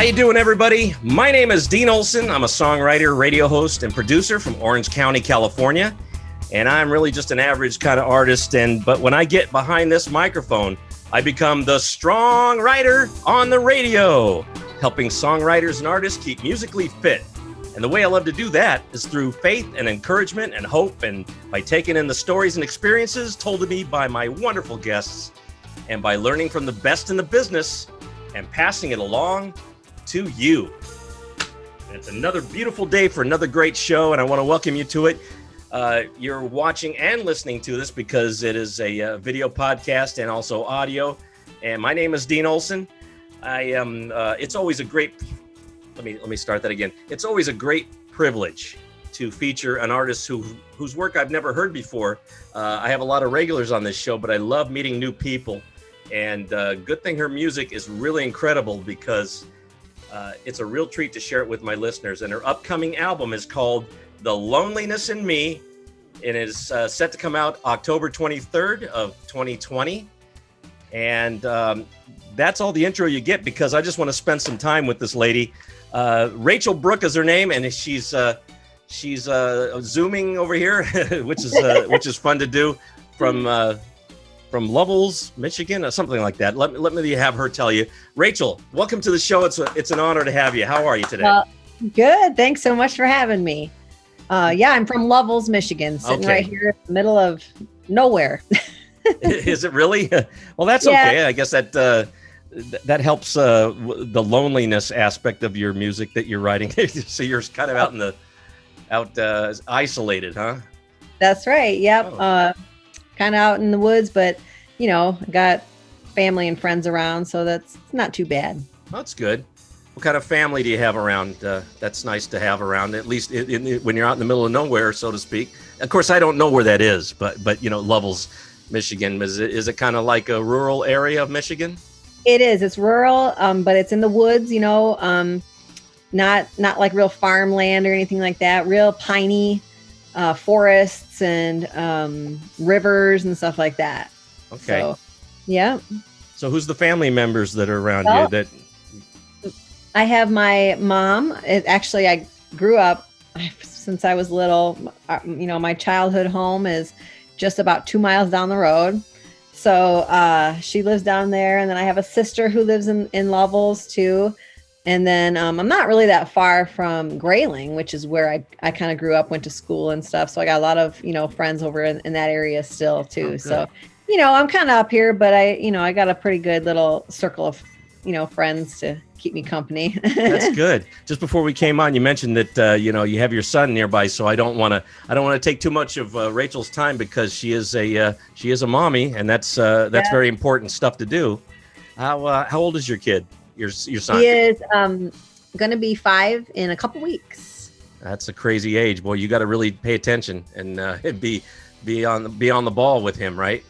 you doing, everybody? My name is Dean Olson. I'm a songwriter, radio host, and producer from Orange County, California. And I'm really just an average kind of artist. But when I get behind this microphone, I become the StrongWriter on the radio, helping songwriters and artists keep musically fit. And the way I love to do that is through faith and encouragement and hope, and by taking in the stories and experiences told to me by my wonderful guests, and by learning from the best in the business and passing it along to you. And it's another beautiful day for another great show, and I want to welcome you to it. You're watching and listening to this because it is a video podcast and also audio. And my name is Dean Olson. It's always a great, let me start that again. It's always a great privilege to feature an artist whose work I've never heard before. I have a lot of regulars on this show, but I love meeting new people. And good thing her music is really incredible because it's a real treat to share it with my listeners. And her upcoming album is called The Loneliness in Me, and is set to come out October 23rd of 2020. And that's all the intro you get because I just want to spend some time with this lady. Rachel Brooke is her name, and she's zooming over here, which is fun to do from Lovell's, Michigan, or something like that. Let me have her tell you. Rachel, welcome to the show. It's an honor to have you. How are you today? Good. Thanks so much for having me. I'm from Lovell's, Michigan, sitting right here in the middle of nowhere. Is it really? Well, that's okay. I guess that helps the loneliness aspect of your music that you're writing. So you're kind of isolated, huh? That's right. Yep. Oh. Kind of out in the woods, but got family and friends around, so that's not too bad. That's good. What kind of family do you have around? That's nice to have around, at least when you're out in the middle of nowhere, so to speak. Of course, I don't know where that is, but Lovell's, Michigan. Is it kind of like a rural area of Michigan? It is. It's rural, but it's in the woods. Not like real farmland or anything like that. Real piney forests and rivers and stuff like that. Okay. So, yeah. So who's the family members that are around you? That I have my mom. I grew up since I was little. My childhood home is just about 2 miles down the road. So she lives down there. And then I have a sister who lives in Lovell's too. And then I'm not really that far from Grayling, which is where I kind of grew up, went to school and stuff. So I got a lot of, friends over in that area still too. Oh, so, I'm kind of up here, but I got a pretty good little circle of, friends to keep me company. That's good. Just before we came on, you mentioned that, you have your son nearby. So I don't want to take too much of Rachel's time because she is a mommy, and that's very important stuff to do. How old is your kid? Your son? He is going to be 5 in a couple weeks. That's a crazy age. Boy, you got to really pay attention and be on the ball with him, right?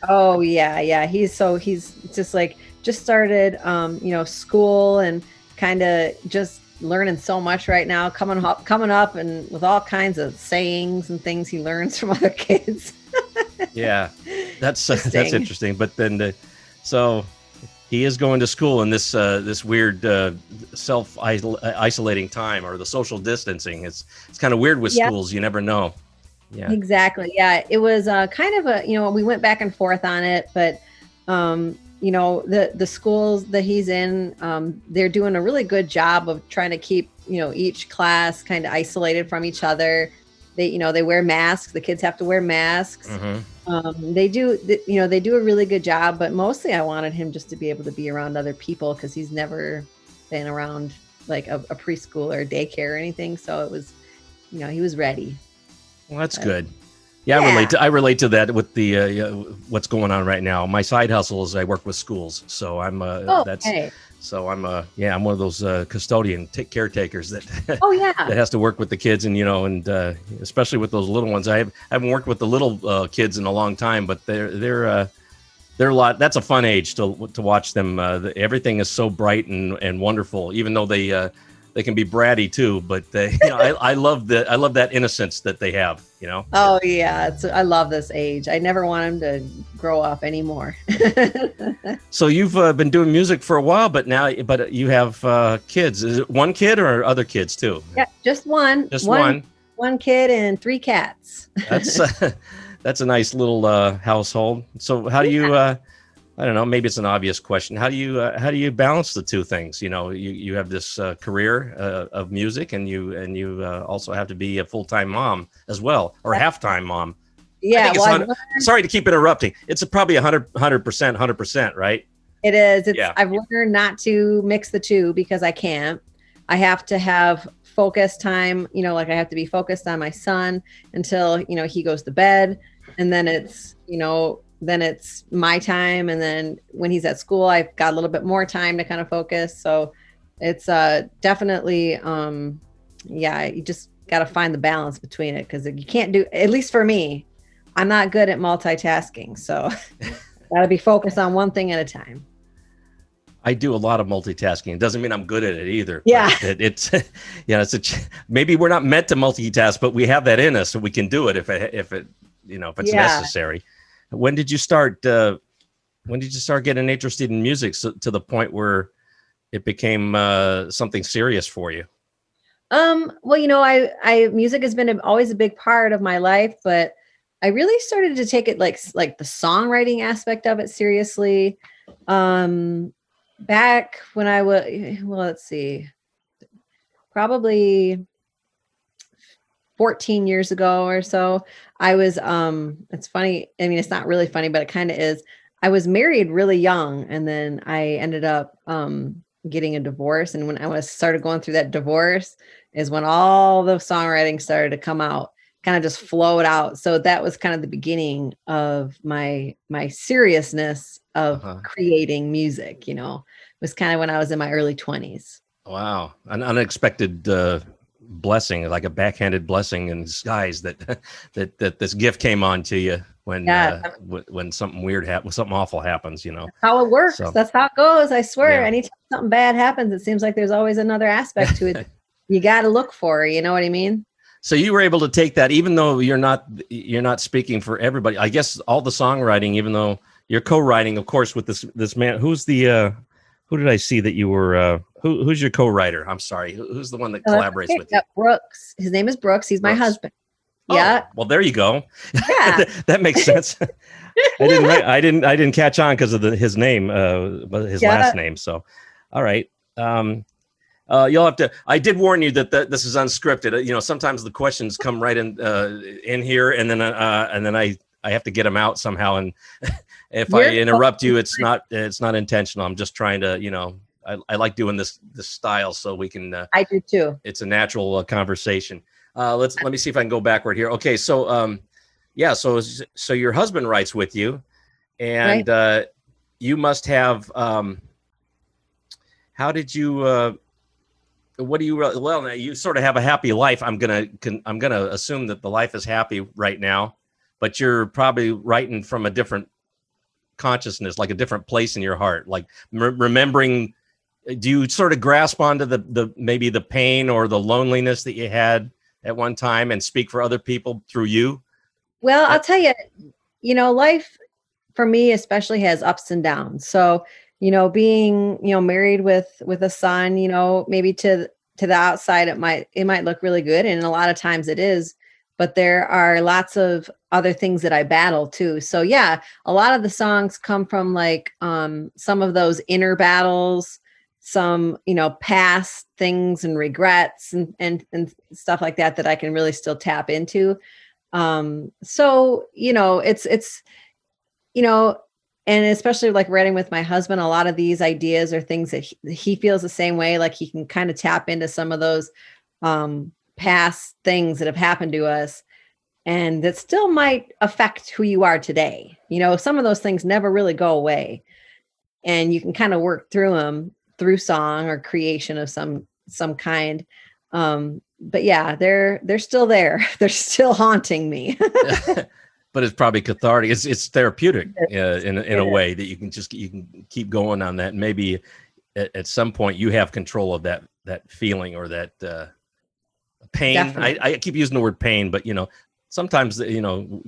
Oh yeah. He's just started school and kind of just learning so much right now, coming up and with all kinds of sayings and things he learns from other kids. Yeah, that's interesting. But then so he is going to school in this weird self-isolating time, or the social distancing. It's kind of weird with schools. You never know. Yeah, exactly. Yeah, it was kind of we went back and forth on it, but the schools that he's in, they're doing a really good job of trying to keep each class kind of isolated from each other. They wear masks. The kids have to wear masks. Mm-hmm. They do a really good job, but mostly I wanted him just to be able to be around other people because he's never been around like a preschool or daycare or anything. So it was, he was ready. Well, that's good. Yeah, I relate to that with the what's going on right now. My side hustle is I work with schools, so I'm I'm one of those custodian caretakers that that has to work with the kids, and especially with those little ones. I haven't worked with the little kids in a long time, but they're a lot. That's a fun age to watch them. Everything is so bright and wonderful, even though they they can be bratty too, but I love that innocence that they have, Oh yeah, I love this age. I never want them to grow up anymore. So you've been doing music for a while, but you have kids. Is it one kid or other kids too? Yeah, just one. Just one. One kid and 3 cats. That's a nice little household. So how do you? I don't know. Maybe it's an obvious question. How do you balance the two things? You have this career of music, and you also have to be a full-time mom as well, or half-time mom. Yeah. Sorry to keep interrupting. It's probably 100%, right? It is. I've learned not to mix the two because I can't. I have to have focus time. Like I have to be focused on my son until he goes to bed, and then it's my time. And then when he's at school, I've got a little bit more time to kind of focus. So it's definitely, you just got to find the balance between it, because you can't do, at least for me, I'm not good at multitasking. So got to be focused on one thing at a time. I do a lot of multitasking. It doesn't mean I'm good at it either. Yeah. Maybe we're not meant to multitask, but we have that in us, so we can do it if it's necessary. When did you start getting interested in music to the point where it became something serious for you? Well, I music has been always a big part of my life, but I really started to take it like the songwriting aspect of it seriously. Back when I was, let's see, probably 14 years ago or so, I was, it's funny. I mean, it's not really funny, but it kind of is. I was married really young, and then I ended up getting a divorce. And when I started going through that divorce is when all the songwriting started to come out, kind of just flowed out. So that was kind of the beginning of my seriousness of creating music. It was kind of when I was in my early 20s. Wow. An unexpected blessing, like a backhanded blessing in disguise that this gift came on to you when something weird happens, something awful happens, That's how it works. So, that's how it goes. I swear. Yeah. Anytime something bad happens, it seems like there's always another aspect to it. You got to look for, you know what I mean? So you were able to take that, even though you're not speaking for everybody. I guess all the songwriting, even though you're co-writing, of course, with this man. Who's the who did I see that you were? Who's your co-writer? I'm sorry. Who's the one that collaborates with you? Brooks. His name is Brooks. He's my husband. Yeah. Oh, well, there you go. Yeah. That makes sense. I didn't catch on because of his name, his last name. So, all right. You'll have to. I did warn you that this is unscripted. Sometimes the questions come right in here, and then I have to get them out somehow. And if I interrupt you, it's not intentional. I'm just trying to. I like doing this style so we can. I do too. It's a natural conversation. Let me see if I can go backward here. Okay, so so your husband writes with you, and right. You must have. How did you? What do you? Well, now you sort of have a happy life. I'm gonna assume that the life is happy right now, but you're probably writing from a different consciousness, like a different place in your heart, like remembering. Do you sort of grasp onto the maybe the pain or the loneliness that you had at one time and speak for other people through you? Well, I'll tell you, life for me especially has ups and downs. So, being, married with a son, maybe to the outside, it might look really good. And a lot of times it is, but there are lots of other things that I battle too. So yeah, a lot of the songs come from like some of those inner battles, some, past things and regrets and stuff like that I can really still tap into. So, it's, and especially like writing with my husband, a lot of these ideas are things that he feels the same way. Like he can kind of tap into some of those past things that have happened to us and that still might affect who you are today. Some of those things never really go away, and you can kind of work through them through song or creation of some kind. But yeah, they're still there. They're still haunting me. But it's probably cathartic. It's therapeutic in a way that you can keep going on that. And maybe at some point you have control of that feeling or that pain. Definitely. I keep using the word pain, but sometimes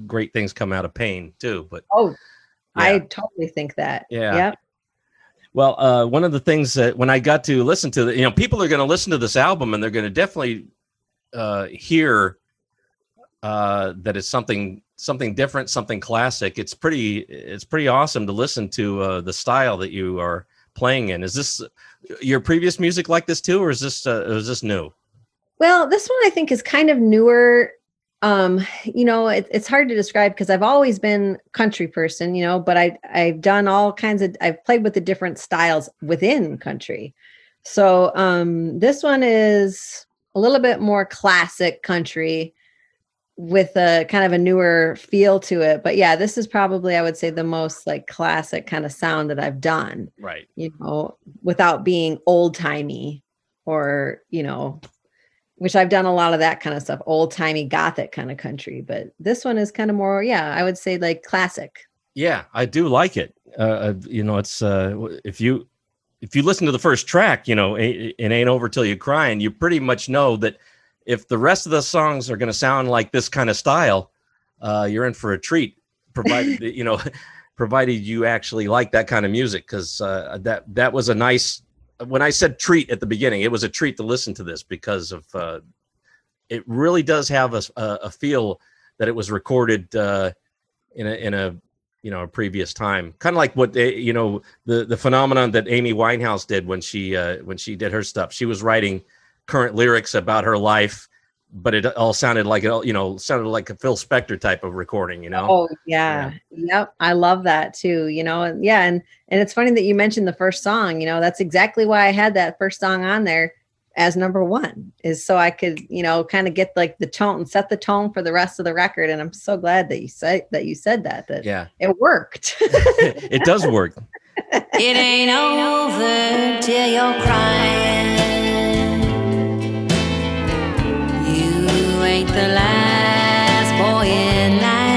great things come out of pain too. But Oh, I yeah, totally think that. yeah. Yep. Well, one of the things that when I got to listen to people are going to listen to this album and they're going to definitely hear that it's something different, something classic. It's pretty awesome to listen to the style that you are playing in. Is this your previous music like this too, or is this new? Well, this one I think is kind of newer. It's hard to describe because I've always been country person, but I've done all kinds of, I've played with the different styles within country. So this one is a little bit more classic country with a kind of a newer feel to it. But yeah, this is probably, I would say, the most like classic kind of sound that I've done, Right. Without being old timey or, which I've done a lot of that kind of stuff, old timey gothic kind of country. But this one is kind of more, I would say like classic. Yeah, I do like it. It's if you listen to the first track, it ain't over till you cry, and you pretty much know that if the rest of the songs are going to sound like this kind of style, you're in for a treat, provided provided you actually like that kind of music. Because that was a nice. When I said treat at the beginning, it was a treat to listen to this because of it really does have a feel that it was recorded in a previous time, kind of like what the phenomenon that Amy Winehouse did when she did her stuff. She was writing current lyrics about her life, but it all sounded like a Phil Spector type of recording. Oh yeah. Yep. I love that too. And it's funny that you mentioned the first song. That's exactly why I had that first song on there as number one, is so I could kind of get like the tone and set the tone for the rest of the record. And I'm so glad that you said that yeah, it worked. It does work. It ain't over till you're crying. You ain't the last boy in line.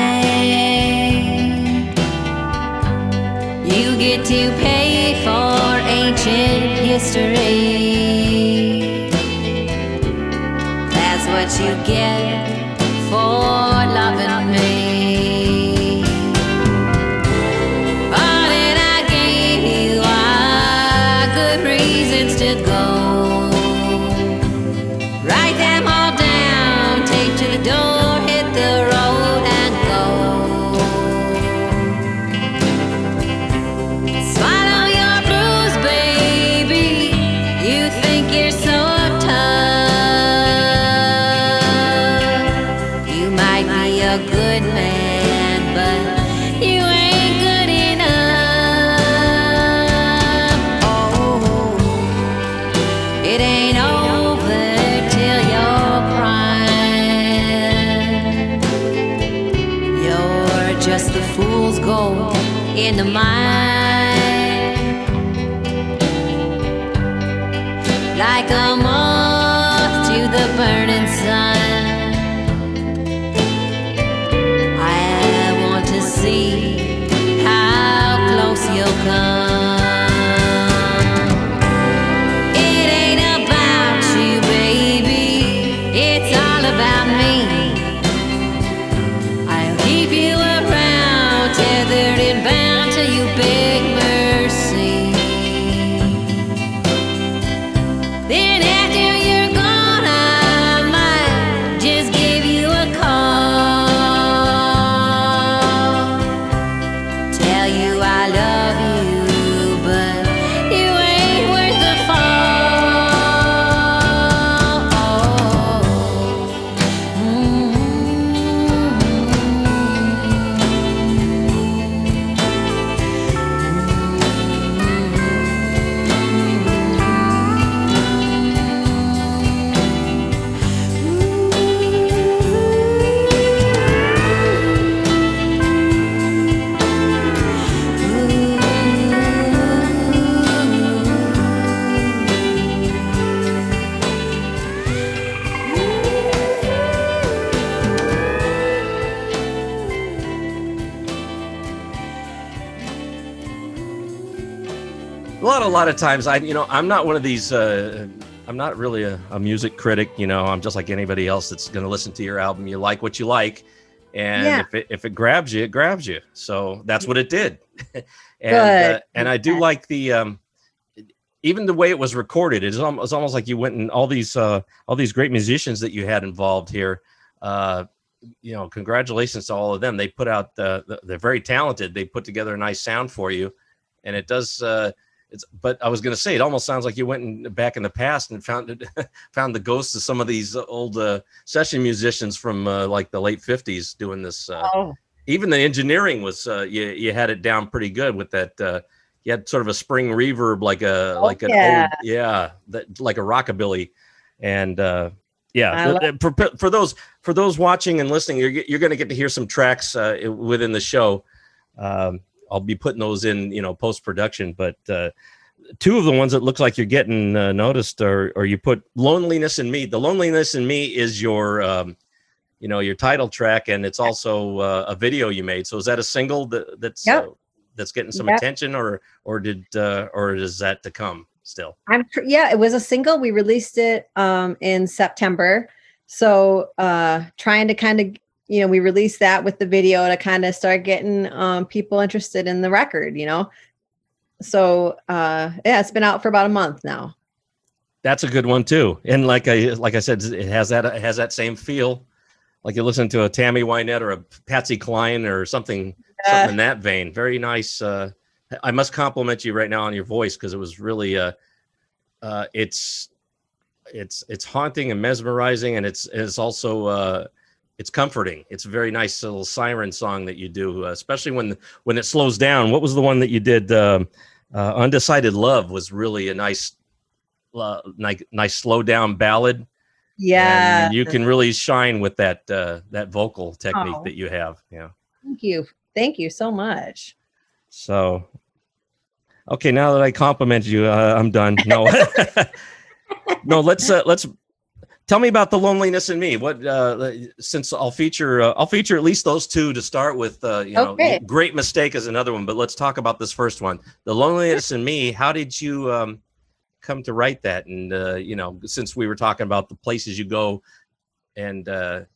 You get to pay for ancient history. That's what you get for loving me. All that I gave you are good reasons to go. Write them all down, take to the door, hit the road and go. Swallow your blues, baby. You think you're so tough. You might be a good man, but you ain't good enough. Oh, it ain't over till you're crying. You're just the fool's gold in the mind, like a moth to the burning sun. I want to see how close you'll come. It ain't about you, baby, it's all about me. I'll keep you around, tethered and bound till you beg mercy. Then after you're gone, I might just give you a call, tell you I love you, but you ain't worth the A lot of times I'm not one of these I'm not really a music critic. I'm just like anybody else that's going to listen to your album. You like what you like, and if it grabs you, it grabs you. So that's what it did. And I do like the even the way it was recorded. It's almost like you went and all these great musicians that you had involved here. Congratulations to all of them. They put out they're very talented. They put together a nice sound for you, and it does. But I was going to say, it almost sounds like you went back in the past and found the ghosts of some of these old session musicians from like the late 50s doing this. Even the engineering was you had it down pretty good with that. You had sort of a spring reverb, like a like a rockabilly, and for those watching and listening, you're going to get to hear some tracks within the show. I'll be putting those in, post production. But two of the ones that looks like you're getting noticed or you put "Loneliness in Me." The "Loneliness in Me" is your your title track, and it's also a video you made. So is that a single that's getting some attention, or is that to come still? It was a single. We released it in September. So trying to kind of, we released that with the video to kind of start getting people interested in the record, So it's been out for about a month now. That's a good one too. And like I said, it has that same feel. Like you listen to a Tammy Wynette or a Patsy Cline or something in that vein. Very nice. I must compliment you right now on your voice, because it was really it's haunting and mesmerizing, and it's also it's comforting. It's a very nice little siren song that you do, especially when it slows down. What was the one that you did? Undecided Love was really a nice slow down ballad. Yeah, and you can really shine with that vocal technique that you have. Yeah. Thank you so much. So, okay, now that I complimented you, I'm done. No, no. Let's tell me about the "Loneliness in Me." What since I'll feature at least those two to start with. Great Mistake is another one, but let's talk about this first one, "The Loneliness in Me." How did you come to write that? And since we were talking about the places you go and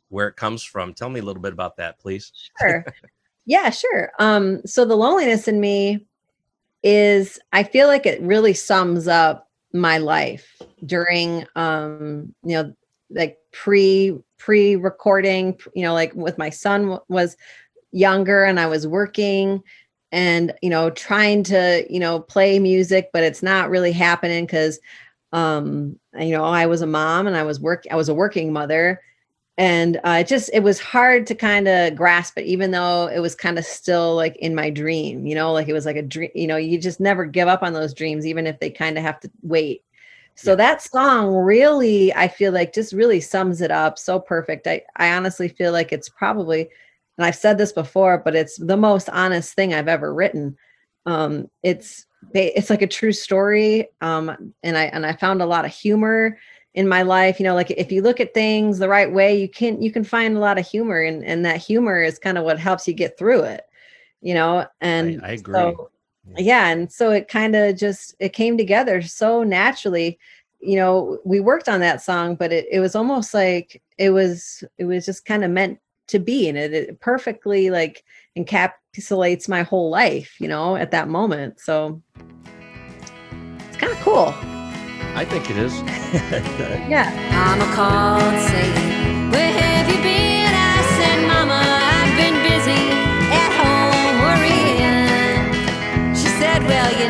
where it comes from, tell me a little bit about that, please. Sure. Yeah, sure. So "The Loneliness in Me" is, I feel like it really sums up my life during like pre-recording, like with my son was younger and I was working and trying to play music, but it's not really happening because I was a mom and I was a working mother, and it was hard to kind of grasp it, even though it was kind of still like in my dream, like it was like a dream. You just never give up on those dreams, even if they kind of have to wait. So that song really, I feel like, just really sums it up so perfect. I honestly feel like it's probably, and I've said this before, but it's the most honest thing I've ever written. It's like a true story. And I found a lot of humor in my life. Like if you look at things the right way, you can find a lot of humor, and that humor is kind of what helps you get through it, and I agree. So, and so it kind of it came together so naturally. We worked on that song, but it was almost like it was just kind of meant to be, and it perfectly like encapsulates my whole life, at that moment. So it's kind of cool. I think it is. Yeah. Mama called saying, "Where have you been?" I said, "Mama, I've been busy at home worrying." She said, "Well, your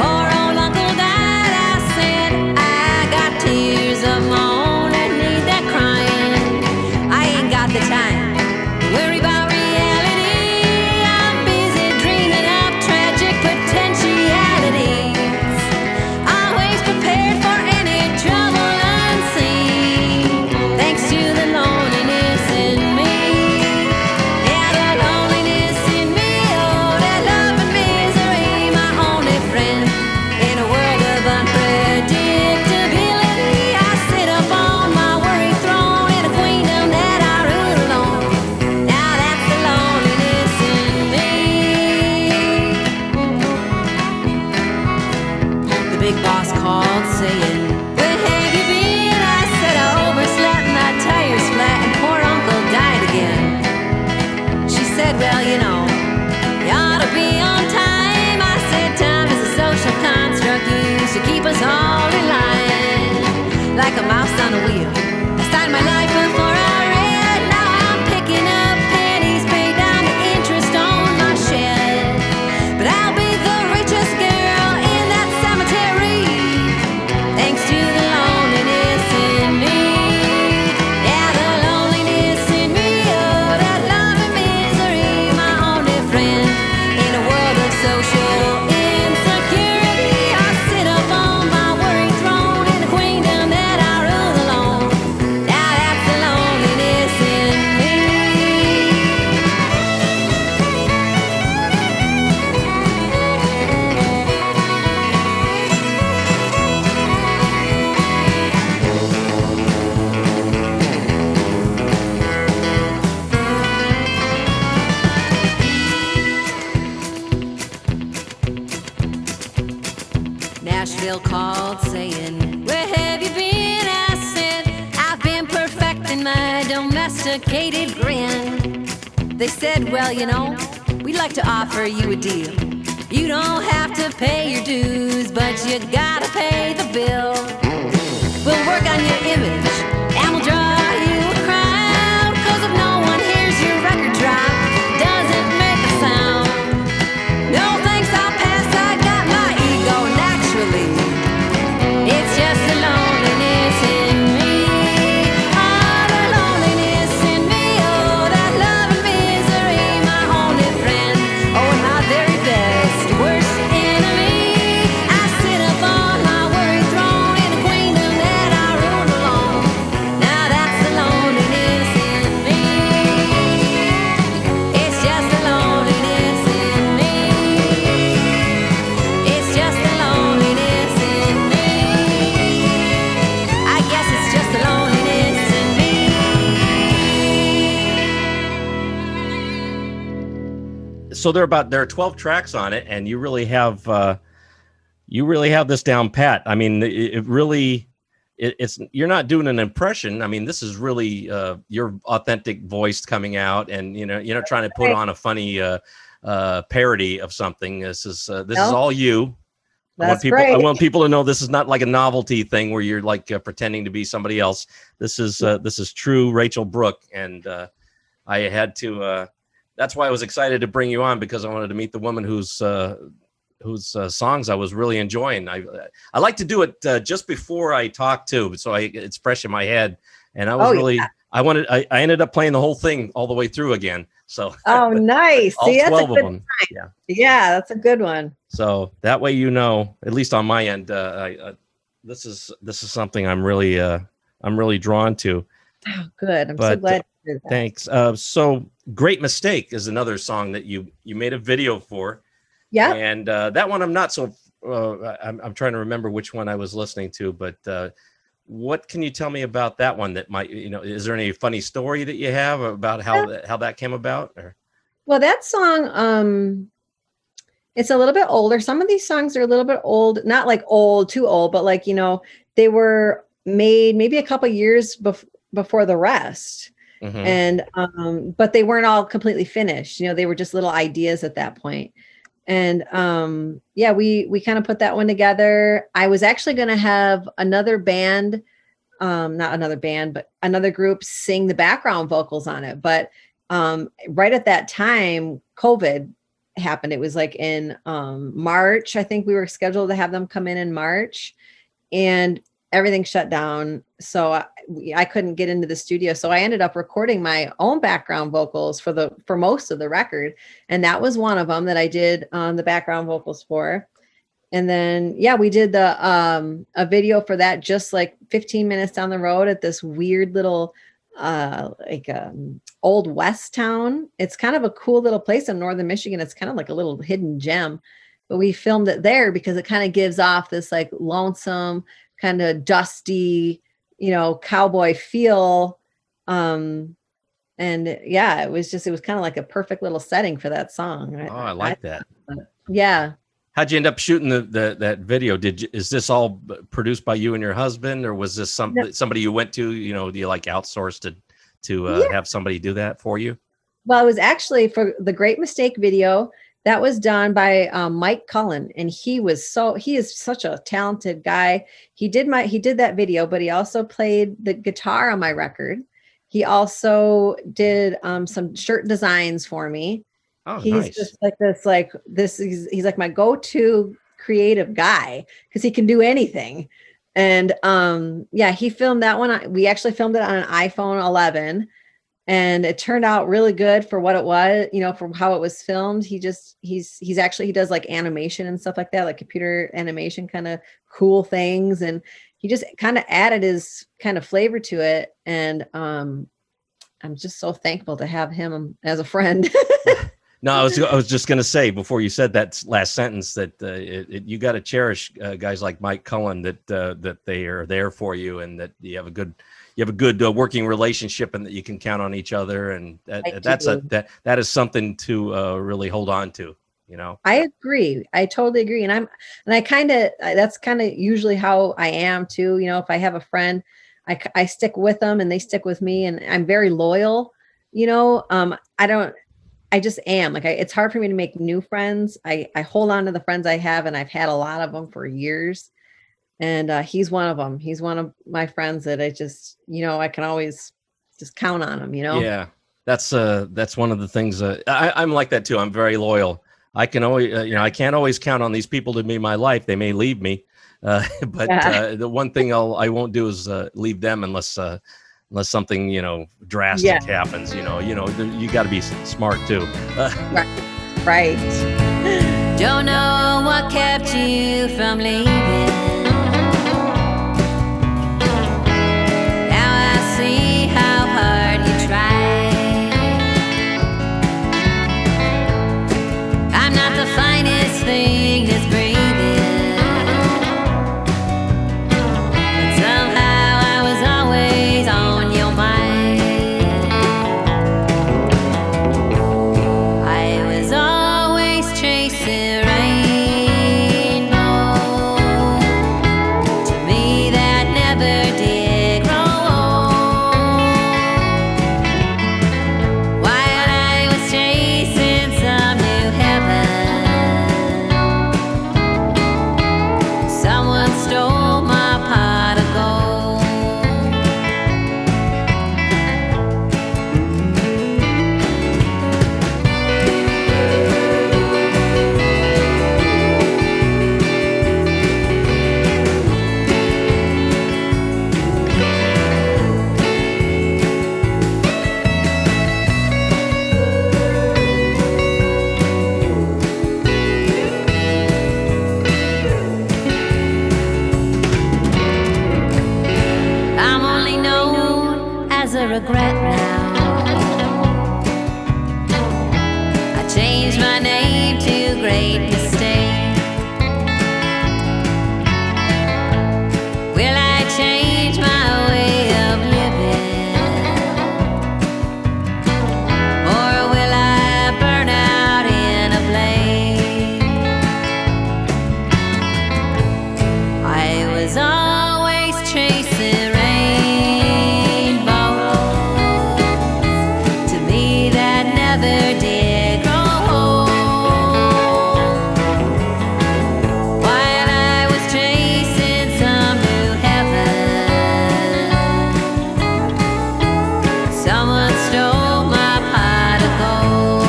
poor old uncle died." I said, "I got tears of my own and need that crying. I ain't got the time to worry about reality. I'm busy dreaming of tragic potentialities. Always prepared for any trouble unseen, thanks to the loneliness in me. Yeah, the loneliness in me, oh, that love and misery, my sophisticated grin. They said, well, we'd like to offer you a deal. You don't have to pay your dues, but you gotta pay the bill. We'll work on your image, and we'll draw you a crowd. 'Cause if no one hears your record drop, doesn't make a sound. No thanks, I'll pass, I got my ego naturally. It's just the loneliness in me. Oh, the loneliness in me. Oh, that love and misery, my only friend. Oh, and my very best, worst enemy. I sit up on my worried throne in a queendom that I rule alone. Now that's the loneliness in me. It's just the loneliness in me. It's just the loneliness in me. I guess it's just the loneliness in me. So there are 12 tracks on it, and you really have this down pat. I mean, it's you're not doing an impression. I mean, this is really your authentic voice coming out, and you're not trying to put on a funny parody of something. This is all you. That's I great. want people to know this is not like a novelty thing where you're like pretending to be somebody else. This is true Rachel Brooke, and I had to. That's why I was excited to bring you on, because I wanted to meet the woman whose songs I was really enjoying. I like to do it just before I talk too, so it's fresh in my head. And I was I ended up playing the whole thing all the way through again. So Oh, nice. all See, that's 12 a of good them. Yeah. Yeah, that's a good one. So that way, at least on my end, this is something I'm really drawn to. Oh, good. I'm so But, glad to hear that. Thanks. So Great Mistake is another song that you made a video for. Yeah. And that one I'm not so I'm trying to remember which one I was listening to, but what can you tell me about that one that might, is there any funny story that you have about how that came about? Or? Well, that song, it's a little bit older. Some of these songs are a little bit old, not like old, too old, but like, they were made maybe a couple years before the rest. Mm-hmm. And, but they weren't all completely finished. They were just little ideas at that point. And, we kind of put that one together. I was actually going to have another band, not another band, but another group sing the background vocals on it. But, right at that time, COVID happened. It was like in, March. I think we were scheduled to have them come in March, and everything shut down. So I couldn't get into the studio. So I ended up recording my own background vocals for most of the record. And that was one of them that I did the background vocals for. And then, we did a video for that, just like 15 minutes down the road at this weird little, old West town. It's kind of a cool little place in Northern Michigan. It's kind of like a little hidden gem, but we filmed it there because it kind of gives off this like lonesome, kind of dusty, cowboy feel. It was kind of like a perfect little setting for that song. I like that. Yeah. How'd you end up shooting that video? Is this all produced by you and your husband, or was this somebody you went to, do you like outsource to have somebody do that for you? Well, it was actually for the Great Mistake video. That was done by Mike Cullen, and he is such a talented guy. He did that video, but he also played the guitar on my record. He also did some shirt designs for me. Oh, he's nice. Just like this. He's like my go-to creative guy because he can do anything. And he filmed that one. We actually filmed it on an iPhone 11. And it turned out really good for what it was, for how it was filmed. He does like animation and stuff like that, like computer animation, kind of cool things. And he just kind of added his kind of flavor to it. And I'm just so thankful to have him as a friend. No, I was just going to say before you said that last sentence that you got to cherish guys like Mike Cullen, that they are there for you, and that you have a good working relationship, and that you can count on each other, and that is something to really hold on to. I agree. I totally agree, and that's kind of usually how I am too. If I have a friend, I stick with them and they stick with me, and I'm very loyal, you know. I just am like, it's hard for me to make new friends. I hold on to the friends I have, and I've had a lot of them for years. And he's one of them. He's one of my friends that I just, you know, I can always just count on him, you know? Yeah. That's one of the things I'm like that too. I'm very loyal. I can always, I can't always count on these people to be my life. They may leave me. But the one thing I won't do is leave them unless something, drastic happens, you got to be smart too. Right. Don't know what kept you from leaving. Now I see how hard you tried. I'm not the finest thing that's breathing, but somehow I was always on your mind. I was always chasing rainbows. To me that never did grow old. While I was chasing some new heaven, someone stole my pot of gold. I'm only known as a regret now. I changed my name to great mistake. Will I change my way of living, or will I burn out in a blaze? I was always chasing rainbows. To me that never did grow old. While I was chasing some new heaven, someone stole my pot of gold.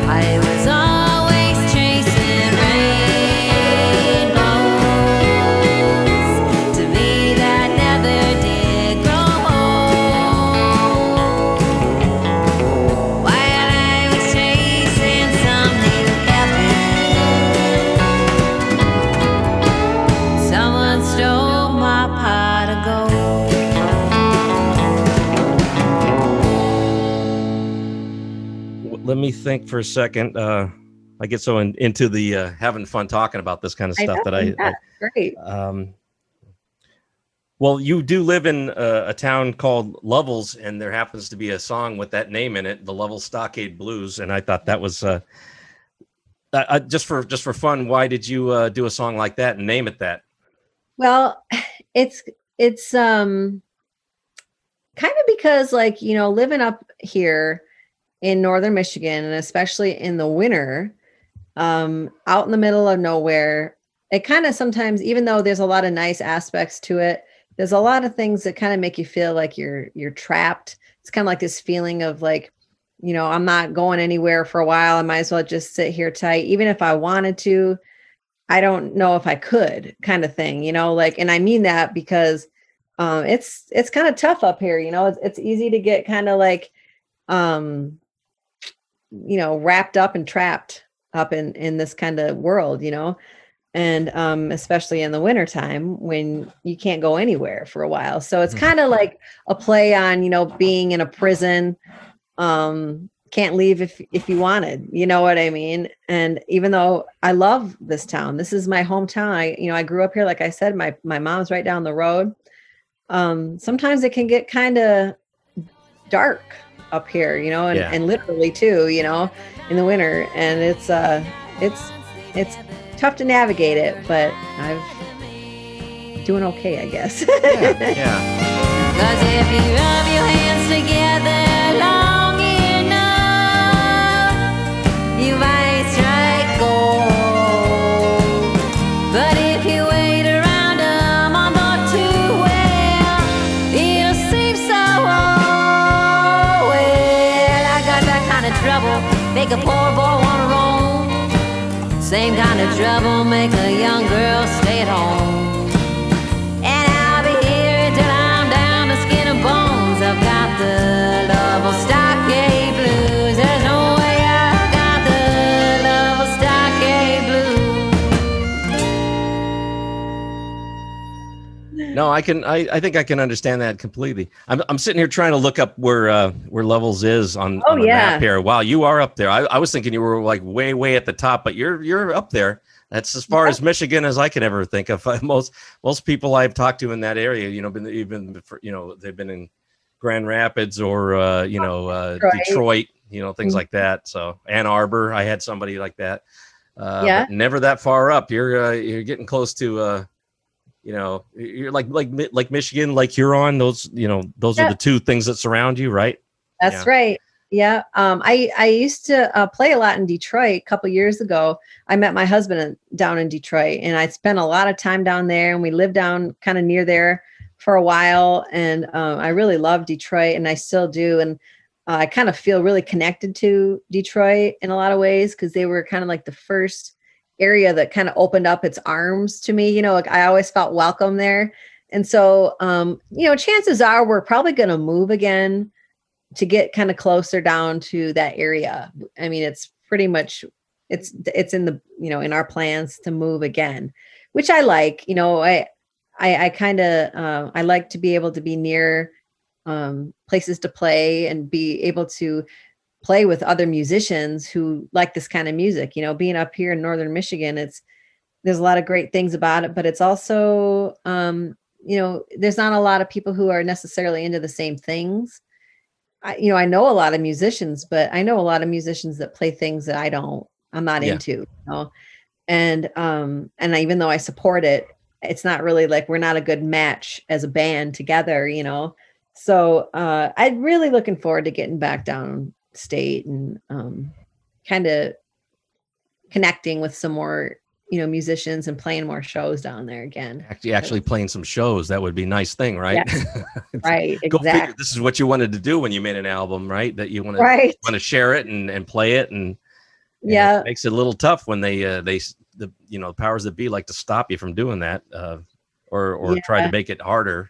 I was always chasing rainbows. To me that never did grow old. While I was chasing some new heaven, someone stole my pot of gold. Let me think for a second. I get so into the having fun talking about this kind of stuff Great. Well, you do live in a town called Lovell's, and there happens to be a song with that name in it, the Lovell Stockade Blues. And I thought that was just for fun. Why did you do a song like that and name it that? Well, it's kind of because, like, living up here in northern Michigan, and especially in the winter, out in the middle of nowhere, it kind of sometimes, even though there's a lot of nice aspects to it, there's a lot of things that kind of make you feel like you're trapped. It's kind of like this feeling of like, I'm not going anywhere for a while. I might as well just sit here tight. Even if I wanted to, I don't know if I could, kind of thing, and I mean that because it's kind of tough up here. It's easy to get kind of like, wrapped up and trapped up in this kind of world, and especially in the wintertime when you can't go anywhere for a while. So it's kind of like a play on, being in a prison, can't leave if you wanted, you know what I mean? And even though I love this town, this is my hometown. I grew up here. Like I said, my mom's right down the road. Sometimes it can get kind of dark up here, and literally too, in the winter, and it's tough to navigate it, but doing okay, I guess. Yeah. 'Cause if you rub your hands together long enough, you might strike gold. But if you wait around a month or two, well, it'll seem so old. Well, I got that kind of trouble, make a poor boy wanna roam. Same kind of trouble, make a young girl stay at home. And I'll be here till I'm down to skin and bones. I've got the love of stockade blues. There's no way I've got the love of stockade blues. No, I think I can understand that completely. I'm sitting here trying to look up where Levels is on the map here. Wow, you are up there. I was thinking you were like way at the top, but you're up there. That's as far as Michigan as I can ever think of. Most people I've talked to in that area, they've been in Grand Rapids or Detroit, things like that. So Ann Arbor, I had somebody like that. But never that far up. You're getting close to you're like Michigan, like Huron. Those are the two things that surround you, right? That's right. Yeah. I used to play a lot in Detroit a couple years ago. I met my husband down in Detroit, and I spent a lot of time down there, and we lived down kind of near there for a while. And I really love Detroit, and I still do. And I kind of feel really connected to Detroit in a lot of ways, because they were kind of like the first area that kind of opened up its arms to me. Like I always felt welcome there. And so, chances are we're probably going to move again to get kind of closer down to that area. I mean, it's pretty much, it's in the, in our plans to move again, which I like. I kind of, I like to be able to be near places to play and be able to play with other musicians who like this kind of music. Being up here in Northern Michigan, there's a lot of great things about it, but it's also, there's not a lot of people who are necessarily into the same things. I know a lot of musicians, but I know a lot of musicians that play things that I'm not into, and even though I support it, it's not really like we're not a good match as a band together, so I'm really looking forward to getting back down state and kind of connecting with some more musicians and playing more shows down there again. Actually playing some shows, that would be a nice thing, right? Yeah. Right, Go exactly. figure, this is what you wanted to do when you made an album, right? That you want to share it and play it, and it makes it a little tough when the powers that be like to stop you from doing that, or try to make it harder,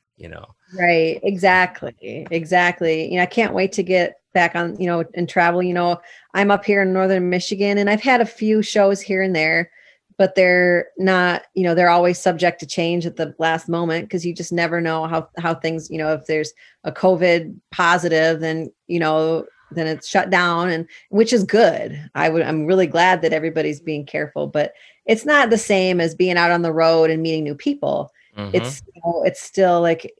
Right, exactly. I can't wait to get back on, and travel. I'm up here in Northern Michigan, and I've had a few shows here and there, but they're not, they're always subject to change at the last moment, because you just never know how things, if there's a COVID positive, then it's shut down, and which is good. I'm really glad that everybody's being careful, but it's not the same as being out on the road and meeting new people. Mm-hmm. It's still like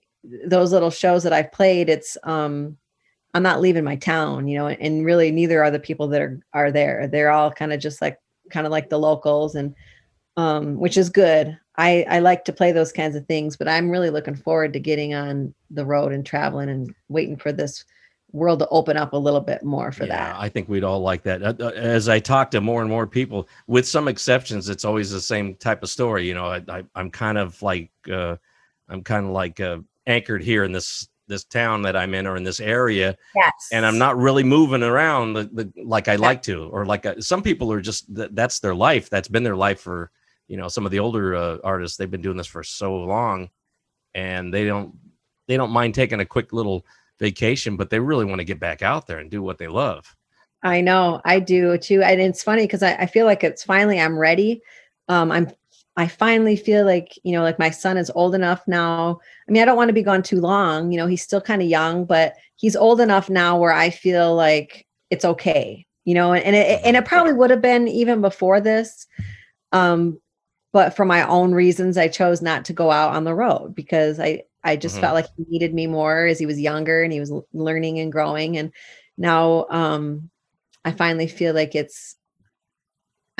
those little shows that I've played. It's I'm not leaving my town, and really neither are the people that are there. They're all kind of like the locals, and which is good. I like to play those kinds of things, but I'm really looking forward to getting on the road and traveling and waiting for this world to open up a little bit more for that. I think we'd all like that. As I talk to more and more people, with some exceptions, it's always the same type of story. I'm kind of like anchored here in this town that I'm in, or in this area. Yes. And I'm not really moving around like I like to, or like some people are just, that's their life. That's been their life for, some of the older artists. They've been doing this for so long, and they don't mind taking a quick little vacation, but they really want to get back out there and do what they love. I know, I do too. And it's funny because I feel like it's finally, I'm ready. I finally feel like, like my son is old enough now. I mean, I don't want to be gone too long. He's still kind of young, but he's old enough now where I feel like it's okay, and it probably would have been even before this. But for my own reasons, I chose not to go out on the road, because I just felt like he needed me more as he was younger and he was learning and growing. And now I finally feel like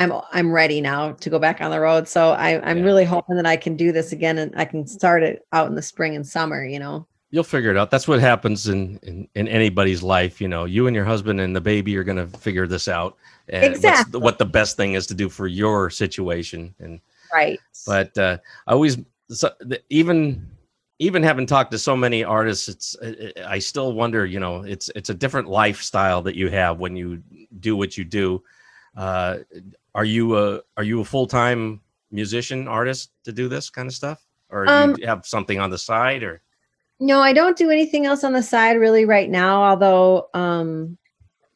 I'm ready now to go back on the road. So I'm really hoping that I can do this again and I can start it out in the spring and summer, You'll figure it out. That's what happens in anybody's life. You and your husband and the baby are going to figure this out. And Exactly. what the best thing is to do for your situation. And Right. but I always even having talked to so many artists, I still wonder. It's a different lifestyle that you have when you do what you do. Are you a full-time musician artist to do this kind of stuff, or do you have something on the side? Or no, I don't do anything else on the side really right now. Although,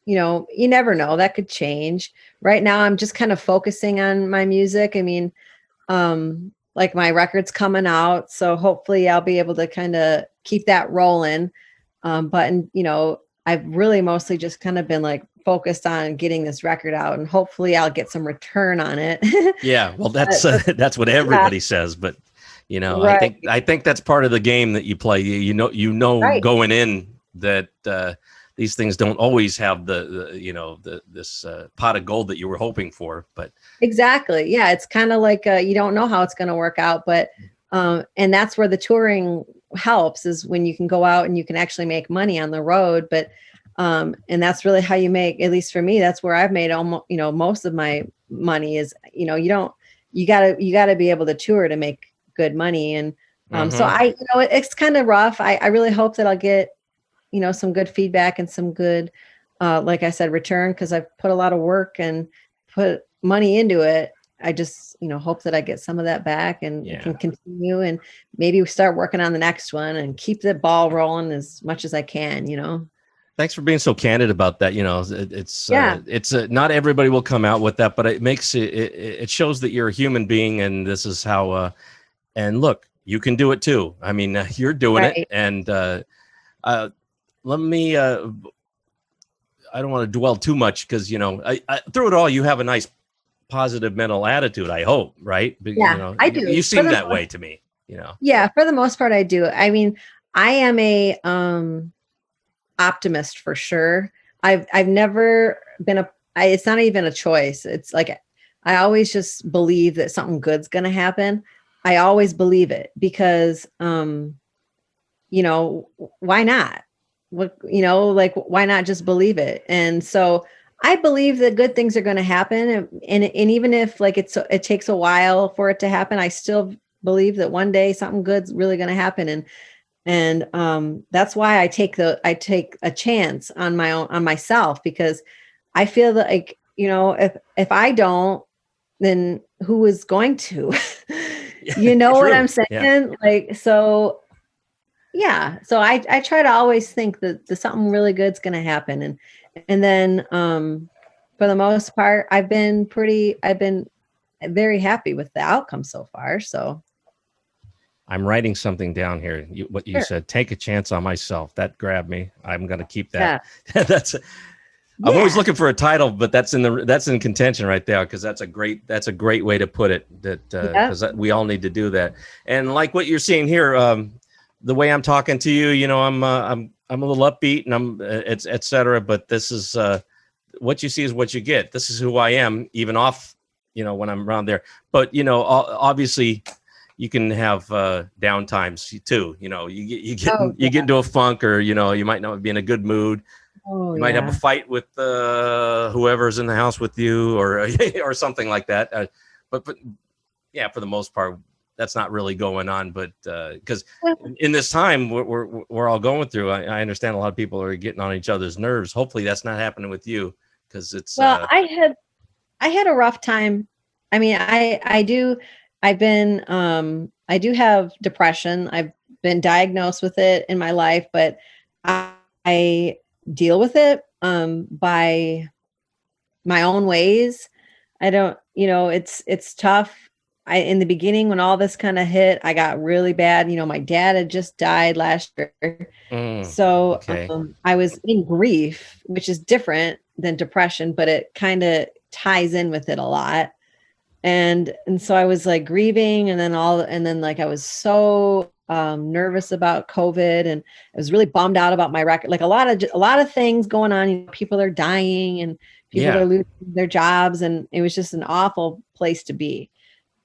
you never know, that could change. Right now, I'm just kind of focusing on my music. I mean, like my record's coming out, so hopefully I'll be able to kind of keep that rolling. I've really mostly just kind of been like focused on getting this record out, and hopefully I'll get some return on it. Yeah, well, that's that's what everybody says, but Right. I think that's part of the game that you play. Right. Going in that these things don't always have this pot of gold that you were hoping for, but Exactly. Yeah, it's kind of like you don't know how it's going to work out, but and that's where the touring helps, is when you can go out and you can actually make money on the road. But and that's really how you make, at least for me, that's where I've made almost most of my money is you gotta be able to tour to make good money. And so it's kind of rough. I really hope that I'll get some good feedback and some good like I said, return, because I've put a lot of work and put money into it. I just hope that I get some of that back and can continue, and maybe we start working on the next one and keep the ball rolling as much as I can. Thanks for being so candid about that. It's not everybody will come out with that, but it makes it shows that you're a human being, and this is how. And look, you can do it too. I mean, you're doing it, and let me. I don't want to dwell too much because through it all, you have a nice, positive mental attitude. I hope, right? But, I do. You seem that way to me. Yeah, for the most part, I do. I mean, I am a optimist for sure. I've never been it's not even a choice. It's like I always just believe that something good's going to happen. I always believe it because why not? Why not just believe it? And so I believe that good things are going to happen, and even if it takes a while for it to happen, I still believe that one day something good's really going to happen. And that's why I take a chance on myself, because I feel that if I don't, then who is going to? What I'm saying? Yeah. So I try to always think that something really good's going to happen, and then for the most part, I've been very happy with the outcome so far. So I'm writing something down here. What you said, take a chance on myself. That grabbed me. I'm going to keep that. Yeah. I'm always looking for a title, but that's in contention right there, because that's a great way to put it. Because we all need to do that. And like what you're seeing here, the way I'm talking to you, I'm a little upbeat and I'm et cetera. But this is what you see is what you get. This is who I am, even off, when I'm around there. But obviously, you can have down times too. You get into a funk, or you might not be in a good mood. You might have a fight with whoever's in the house with you, or something like that. But yeah, for the most part, that's not really going on. But because in this time we're all going through, I understand a lot of people are getting on each other's nerves. Hopefully, that's not happening with you, because it's. Well, I had a rough time. I mean, I do have depression. I've been diagnosed with it in my life, but I deal with it by my own ways. I don't, it's tough. In the beginning, when all this kind of hit, I got really bad. My dad had just died last year. So I was in grief, which is different than depression, but it kind of ties in with it a lot. And so I was like grieving, and then I was so nervous about COVID, and I was really bummed out about my record. Like a lot of things going on. People are dying, and People Yeah. are losing their jobs, and it was just an awful place to be.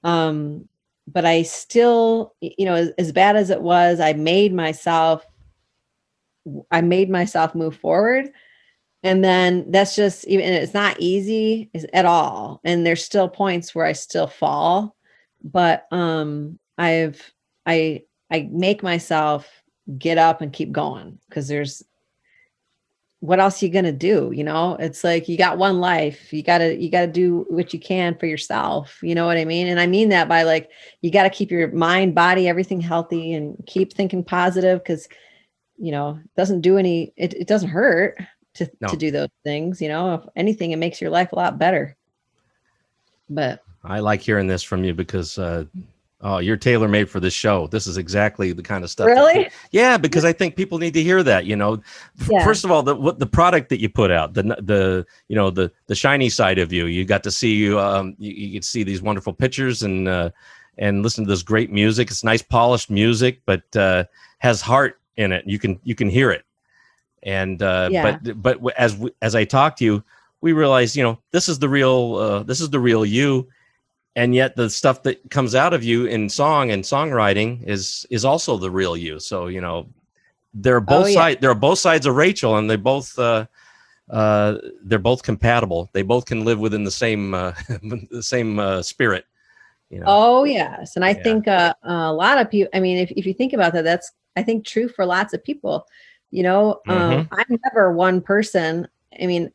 But I still, as bad as it was, I made myself move forward. And then that's just, even, and it's not easy at all. And there's still points where I still fall, but I make myself get up and keep going, because what else are you gonna do? It's like, you got one life. You gotta do what you can for yourself. You know what I mean? And I mean that by, like, you got to keep your mind, body, everything healthy, and keep thinking positive, because it doesn't do it doesn't hurt to do those things. If anything, it makes your life a lot better. But I like hearing this from you, because you're tailor-made for this show. This is exactly the kind of stuff. Really? Yeah, because I think people need to hear that. First of all, the product that you put out, the shiny side of you. You got to see you could see these wonderful pictures and listen to this great music. It's nice, polished music, but has heart in it. You can hear it. And but as I talk to you, we realize this is the real you. And yet the stuff that comes out of you in song and songwriting is also the real you. So, there are both sides. There are both sides of Rachel, and they're both compatible. They both can live within the same spirit. Oh yes, and I think a lot of people. I mean, if you think about that, that's, I think, true for lots of people. I'm never one person. I mean,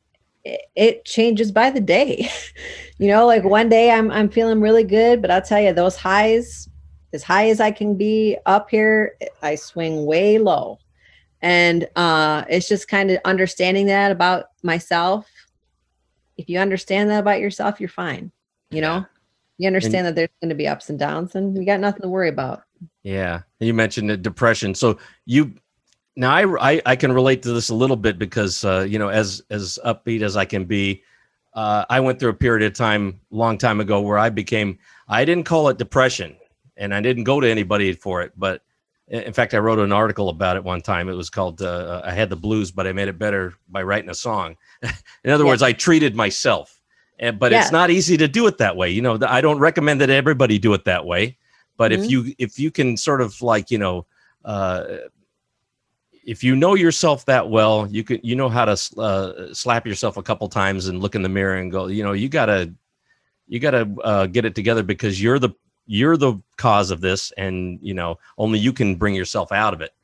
it changes by the day. Like one day I'm feeling really good, but I'll tell you, those highs, as high as I can be up here, I swing way low. And it's just kind of understanding that about myself. If you understand that about yourself, you're fine. You understand that there's going to be ups and downs, and you got nothing to worry about. Yeah. You mentioned the depression. So now I can relate to this a little bit, because as upbeat as I can be, I went through a period of time, long time ago, where I didn't call it depression, and I didn't go to anybody for it. But in fact, I wrote an article about it one time. It was called I had the blues, but I made it better by writing a song. In other words, I treated myself, but it's not easy to do it that way. I don't recommend that everybody do it that way. But if you can sort of, like, if you know yourself that well, you know how to slap yourself a couple times and look in the mirror and go, you gotta get it together, because you're the cause of this, and only you can bring yourself out of it.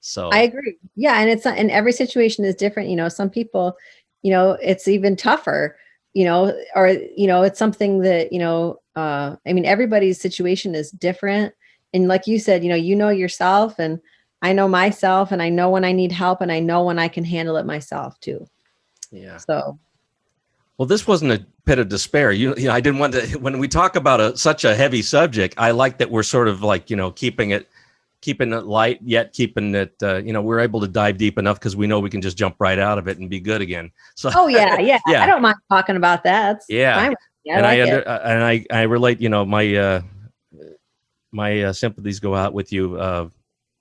So I agree. Yeah, and every situation is different. Some people, it's even tougher. Or it's something that I mean, everybody's situation is different, and like you said, you know yourself, and I know myself, and I know when I need help, and I know when I can handle it myself too. Yeah. So, well, this wasn't a pit of despair. I didn't want to, when we talk about such a heavy subject, I like that we're sort of like, keeping it light, yet keeping it, we're able to dive deep enough, because we know we can just jump right out of it and be good again. So, yeah. I don't mind talking about that. That's fine. And I relate, my sympathies go out with you,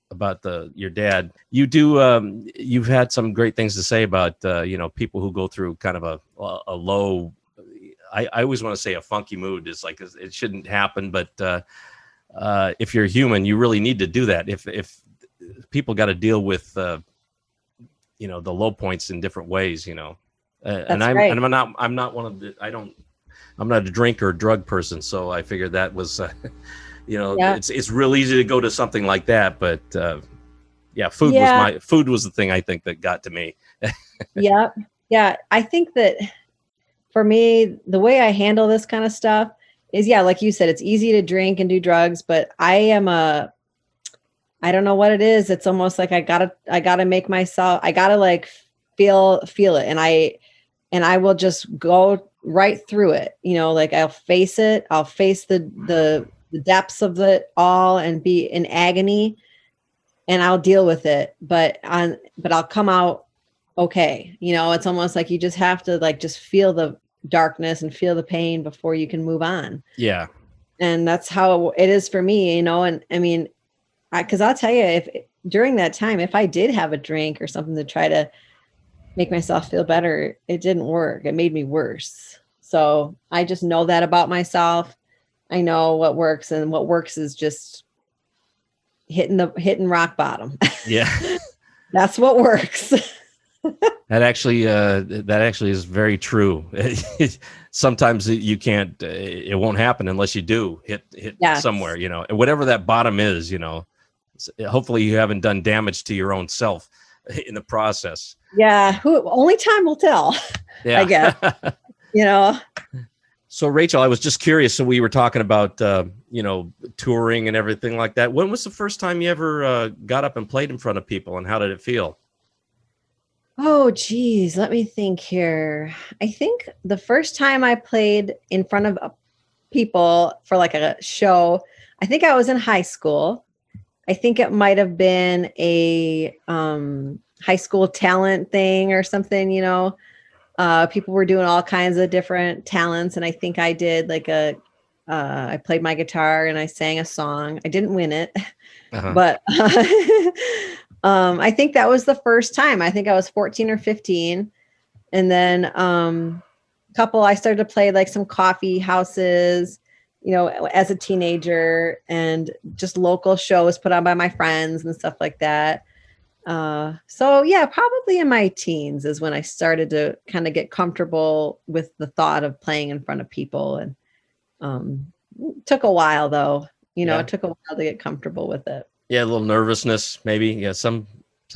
about your dad. You do, you've had some great things to say about, people who go through kind of a low, I always want to say a funky mood. It's like, it shouldn't happen, but if you're human, you really need to do that. If people got to deal with, the low points in different ways, and I'm not one of the, I'm not a drink or drug person. So I figured that was, it's real easy to go to something like that, but food was the thing I think that got to me. Yeah. I think that for me, the way I handle this kind of stuff is, like you said, it's easy to drink and do drugs, but I don't know what it is. It's almost like I gotta make myself, I gotta like feel it. And I will just go right through it. Like I'll face it. I'll face the depths of it all and be in agony, and I'll deal with it, but I'll come out okay. It's almost like you just have to just feel the darkness and feel the pain before you can move on. Yeah. And that's how it is for me, and I mean, because I'll tell you, if during that time, if I did have a drink or something to try to make myself feel better, it didn't work. It made me worse. So I just know that about myself. I know what works, and what works is just hitting rock bottom. Yeah. That's what works. That actually is very true. Sometimes you can't, it won't happen unless you do hit Yes. somewhere, and whatever that bottom is, hopefully you haven't done damage to your own self in the process. Yeah. Only time will tell, Yeah. I guess, So Rachel, I was just curious. So we were talking about, touring and everything like that. When was the first time you ever got up and played in front of people, and how did it feel? Oh, geez. Let me think here. I think the first time I played in front of people for like a show, I think I was in high school. I think it might have been a high school talent thing or something, people were doing all kinds of different talents. And I think I did like I played my guitar and I sang a song. I didn't win it, but I think that was the first time. I think I was 14 or 15. And then I started to play like some coffee houses, as a teenager, and just local shows put on by my friends and stuff like that. So yeah, probably in my teens is when I started to kind of get comfortable with the thought of playing in front of people. And took a while though, It took a while to get comfortable with it. Yeah, a little nervousness, maybe. Yeah, some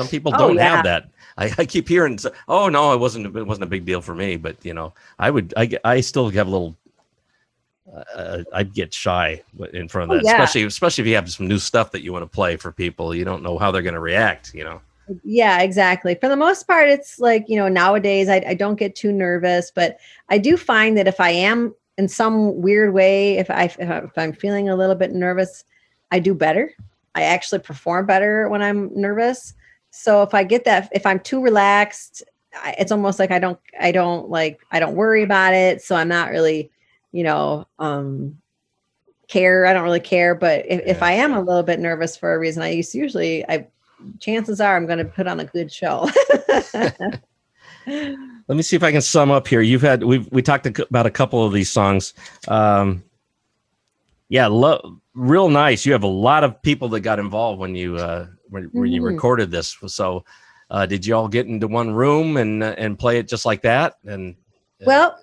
people don't have that. I keep hearing, oh no, it wasn't a big deal for me. But I still have a little. I'd get shy in front of that, especially if you have some new stuff that you want to play for people. You don't know how they're going to react. Yeah, exactly. For the most part, it's like nowadays I don't get too nervous, but I do find that if I am in some weird way, if I'm feeling a little bit nervous, I do better. I actually perform better when I'm nervous. So if I get that, if I'm too relaxed, it's almost like I don't worry about it. So I'm not really, care. I don't really care. But if I am a little bit nervous for a reason, chances are I'm going to put on a good show. Let me see if I can sum up here. We talked about a couple of these songs. Real nice. You have a lot of people that got involved when you recorded this. So, did you all get into one room and play it just like that? And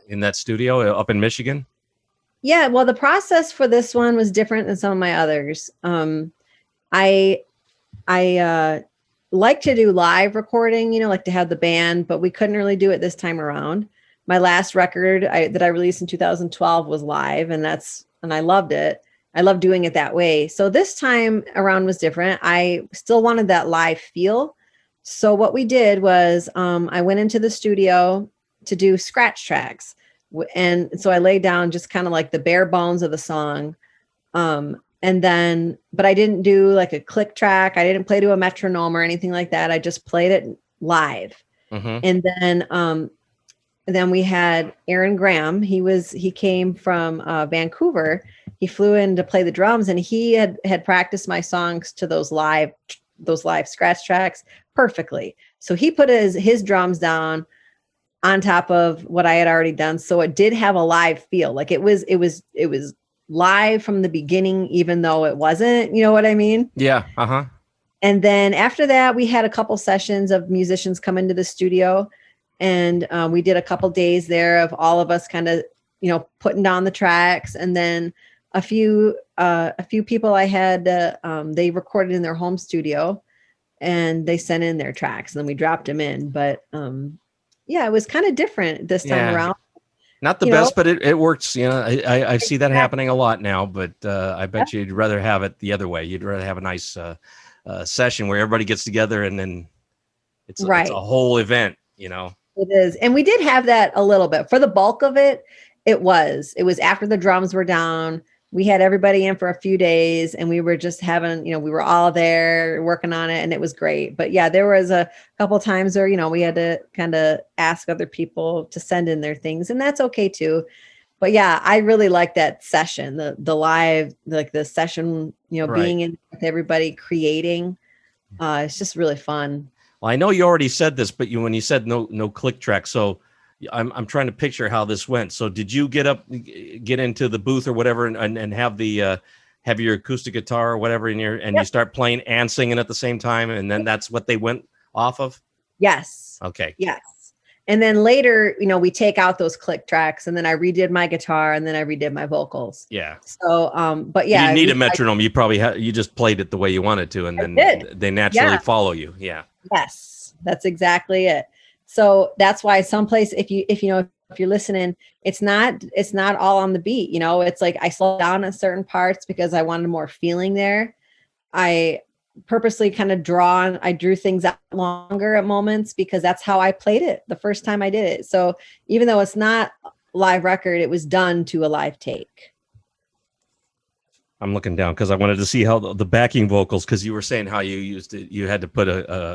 in that studio up in Michigan? Yeah. Well, the process for this one was different than some of my others. I like to do live recording, like to have the band, but we couldn't really do it this time around. My last record that I released in 2012 was live, and I loved it. I love doing it that way. So this time around was different. I still wanted that live feel. So what we did was I went into the studio to do scratch tracks. And so I laid down just kind of like the bare bones of the song. But I didn't do like a click track. I didn't play to a metronome or anything like that. I just played it live. And then we had Aaron Graham. He came from Vancouver. He flew in to play the drums, and he had practiced my songs to those live scratch tracks perfectly. So he put his drums down on top of what I had already done. So it did have a live feel. Like it was live from the beginning, even though it wasn't, you know what I mean? Yeah. And then after that, we had a couple sessions of musicians come into the studio, and we did a couple days there of all of us kind of, putting down the tracks. And then a few people I had, they recorded in their home studio and they sent in their tracks, and then we dropped them in. But it was kind of different this time around. Not the best, but it works. I see that happening a lot now, but I bet you'd rather have it the other way. You'd rather have a nice session where everybody gets together, and then it's a whole event, It is. And we did have that a little bit. For the bulk of it, it was after the drums were down. We had everybody in for a few days, and we were just having, we were all there working on it, and it was great. But yeah, there was a couple of times where, we had to kind of ask other people to send in their things, and that's okay too. But yeah, I really like that session, the live, like the session, being in with everybody creating. It's just really fun. Well, I know you already said this, but when you said no click track, so I'm trying to picture how this went. So did you get into the booth or whatever and have the have your acoustic guitar or whatever in your and Yep. you start playing and singing at the same time, and then that's what they went off of? Yes. Okay. Yes. And then later, we take out those click tracks, and then I redid my guitar, and then I redid my vocals. Yeah. So, but You yeah, didn't need a metronome. You probably you just played it the way you wanted to, and then they naturally follow you. Yeah. Yes, that's exactly it. So that's why someplace, if you're listening, it's not all on the beat. It's like I slowed down at certain parts because I wanted more feeling there. I purposely kind of I drew things out longer at moments because that's how I played it the first time I did it. So even though it's not live record, it was done to a live take. I'm looking down because I wanted to see how the backing vocals, because you were saying how you used it, you had to put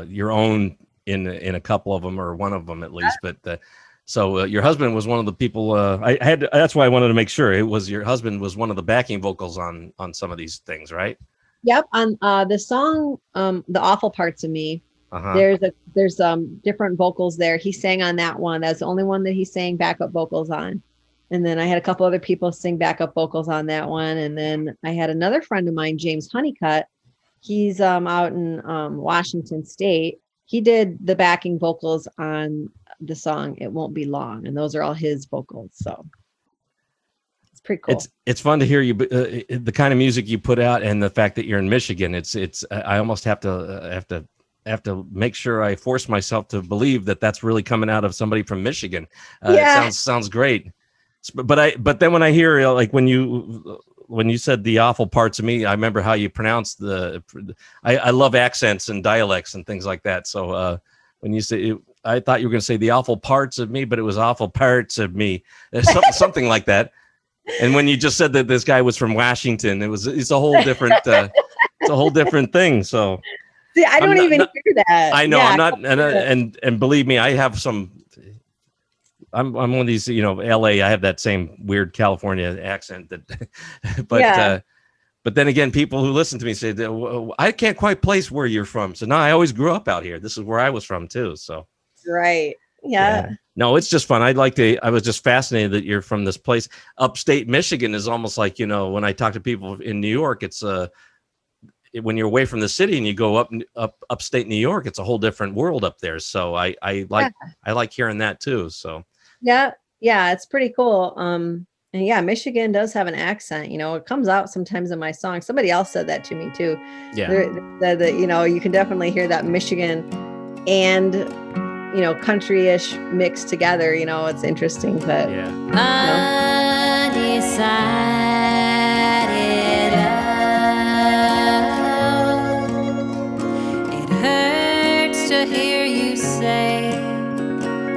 your own in a couple of them, or one of them at least. But so your husband was one of the people. That's why I wanted to make sure it was your husband was one of the backing vocals on some of these things, right? Yep. On the song, The Awful Parts of Me, there's different vocals there. He sang on that one. That's the only one that he sang backup vocals on. And then I had a couple other people sing backup vocals on that one. And then I had another friend of mine, James Honeycutt. He's out in Washington State. He did the backing vocals on the song It Won't Be Long. And those are all his vocals. So it's pretty cool. It's fun to hear you, the kind of music you put out, and the fact that you're in Michigan. I almost have to make sure I force myself to believe that that's really coming out of somebody from Michigan. It sounds great. But then when I hear like when you said The Awful Parts of Me, I remember how you pronounced I love accents and dialects and things like that. So when you say I thought you were going to say The Awful Parts of Me, but it was Awful Parts of Me, something like that. And when you just said that this guy was from Washington, it's a whole different it's a whole different thing. So see, I don't even hear that. I know. I'm not, and believe me, I have some. I'm one of these, LA. I have that same weird California accent but then again, people who listen to me say, I can't quite place where you're from. So now I always grew up out here. This is where I was from too. So right. Yeah. No, it's just fun. I was just fascinated that you're from this place. Upstate Michigan is almost like, when I talk to people in New York, it's when you're away from the city and you go upstate New York, it's a whole different world up there. So I like hearing that too. So yeah, it's pretty cool. And yeah, Michigan does have an accent. It comes out sometimes in my song. Somebody else said that to me too. Yeah, they said that you can definitely hear that Michigan and country-ish mixed together. It's interesting, but Undecided love. It hurts to hear you say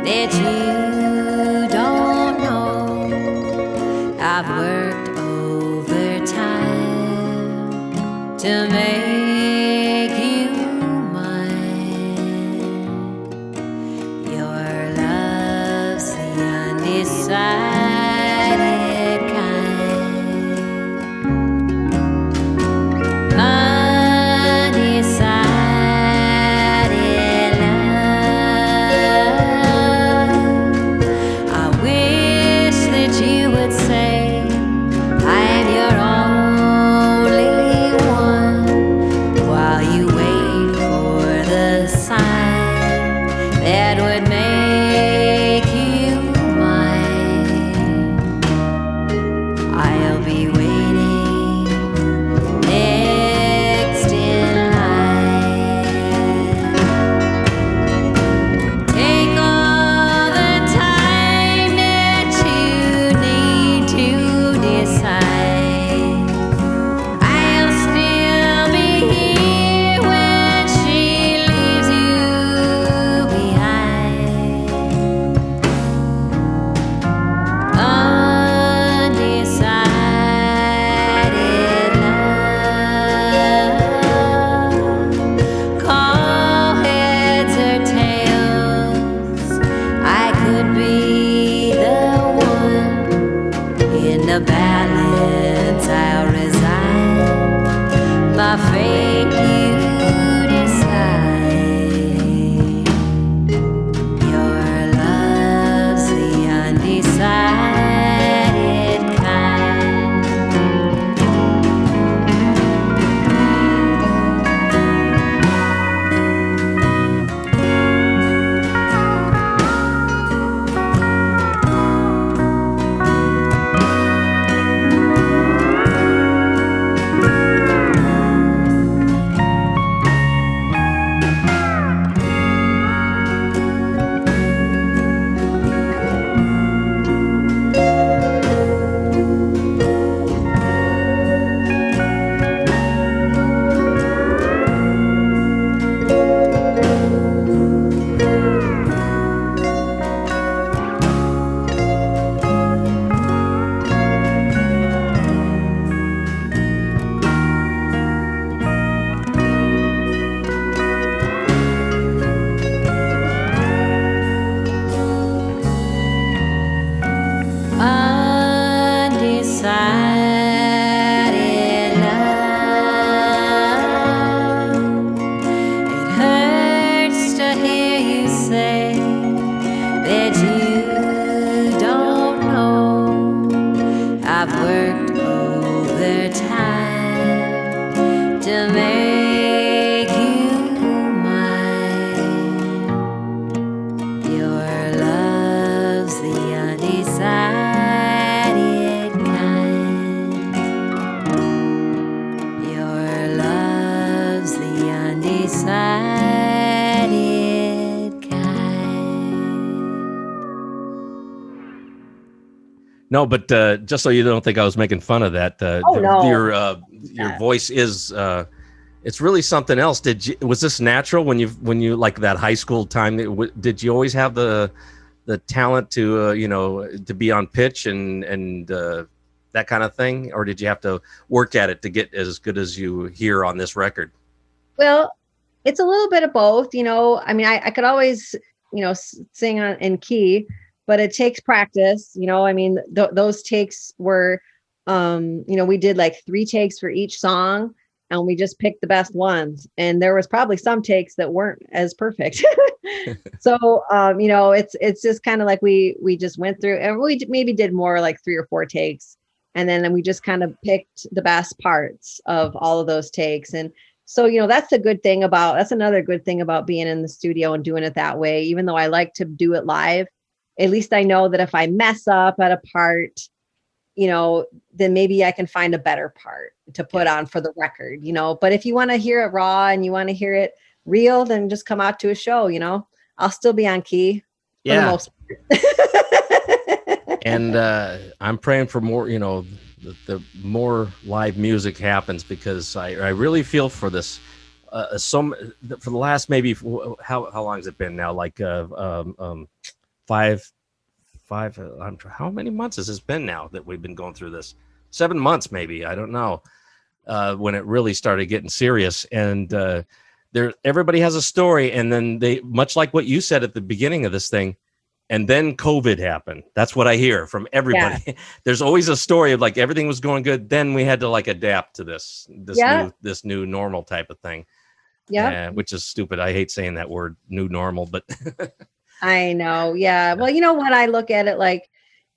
that you don't know. I've worked overtime to make you mine. Your love's the undecided kind. No, but just so you don't think I was making fun of that, Oh, no. your voice is it's really something else. Was this natural when you like that high school time? Did you always have the talent to to be on pitch and that kind of thing, or did you have to work at it to get as good as you hear on this record? Well, it's a little bit of both. I mean, I could always sing in key, but it takes practice. I mean, those takes were, we did like 3 takes for each song, and we just picked the best ones. And there was probably some takes that weren't as perfect. So, it's just kind of like we just went through, and we maybe did more like 3 or 4 takes. And then we just kind of picked the best parts of all of those takes. And so, that's another good thing about being in the studio and doing it that way. Even though I like to do it live, at least I know that if I mess up at a part, then maybe I can find a better part to put on for the record, but if you want to hear it raw and you want to hear it real, then just come out to a show, I'll still be on key for the most part. And I'm praying for more, the more live music happens, because I really feel for this. For the last maybe how long has it been now? Like 5 how many months has this been now that we've been going through this? 7 months maybe, I don't know, when it really started getting serious. And everybody has a story, and then they, much like what you said at the beginning of this thing, and then COVID happened. That's what I hear from everybody. Yeah. There's always a story of like everything was going good, then we had to like adapt to this new normal type of thing. Yeah, which is stupid. I hate saying that word, new normal, but I know. Yeah. Well, you know what? I look at it like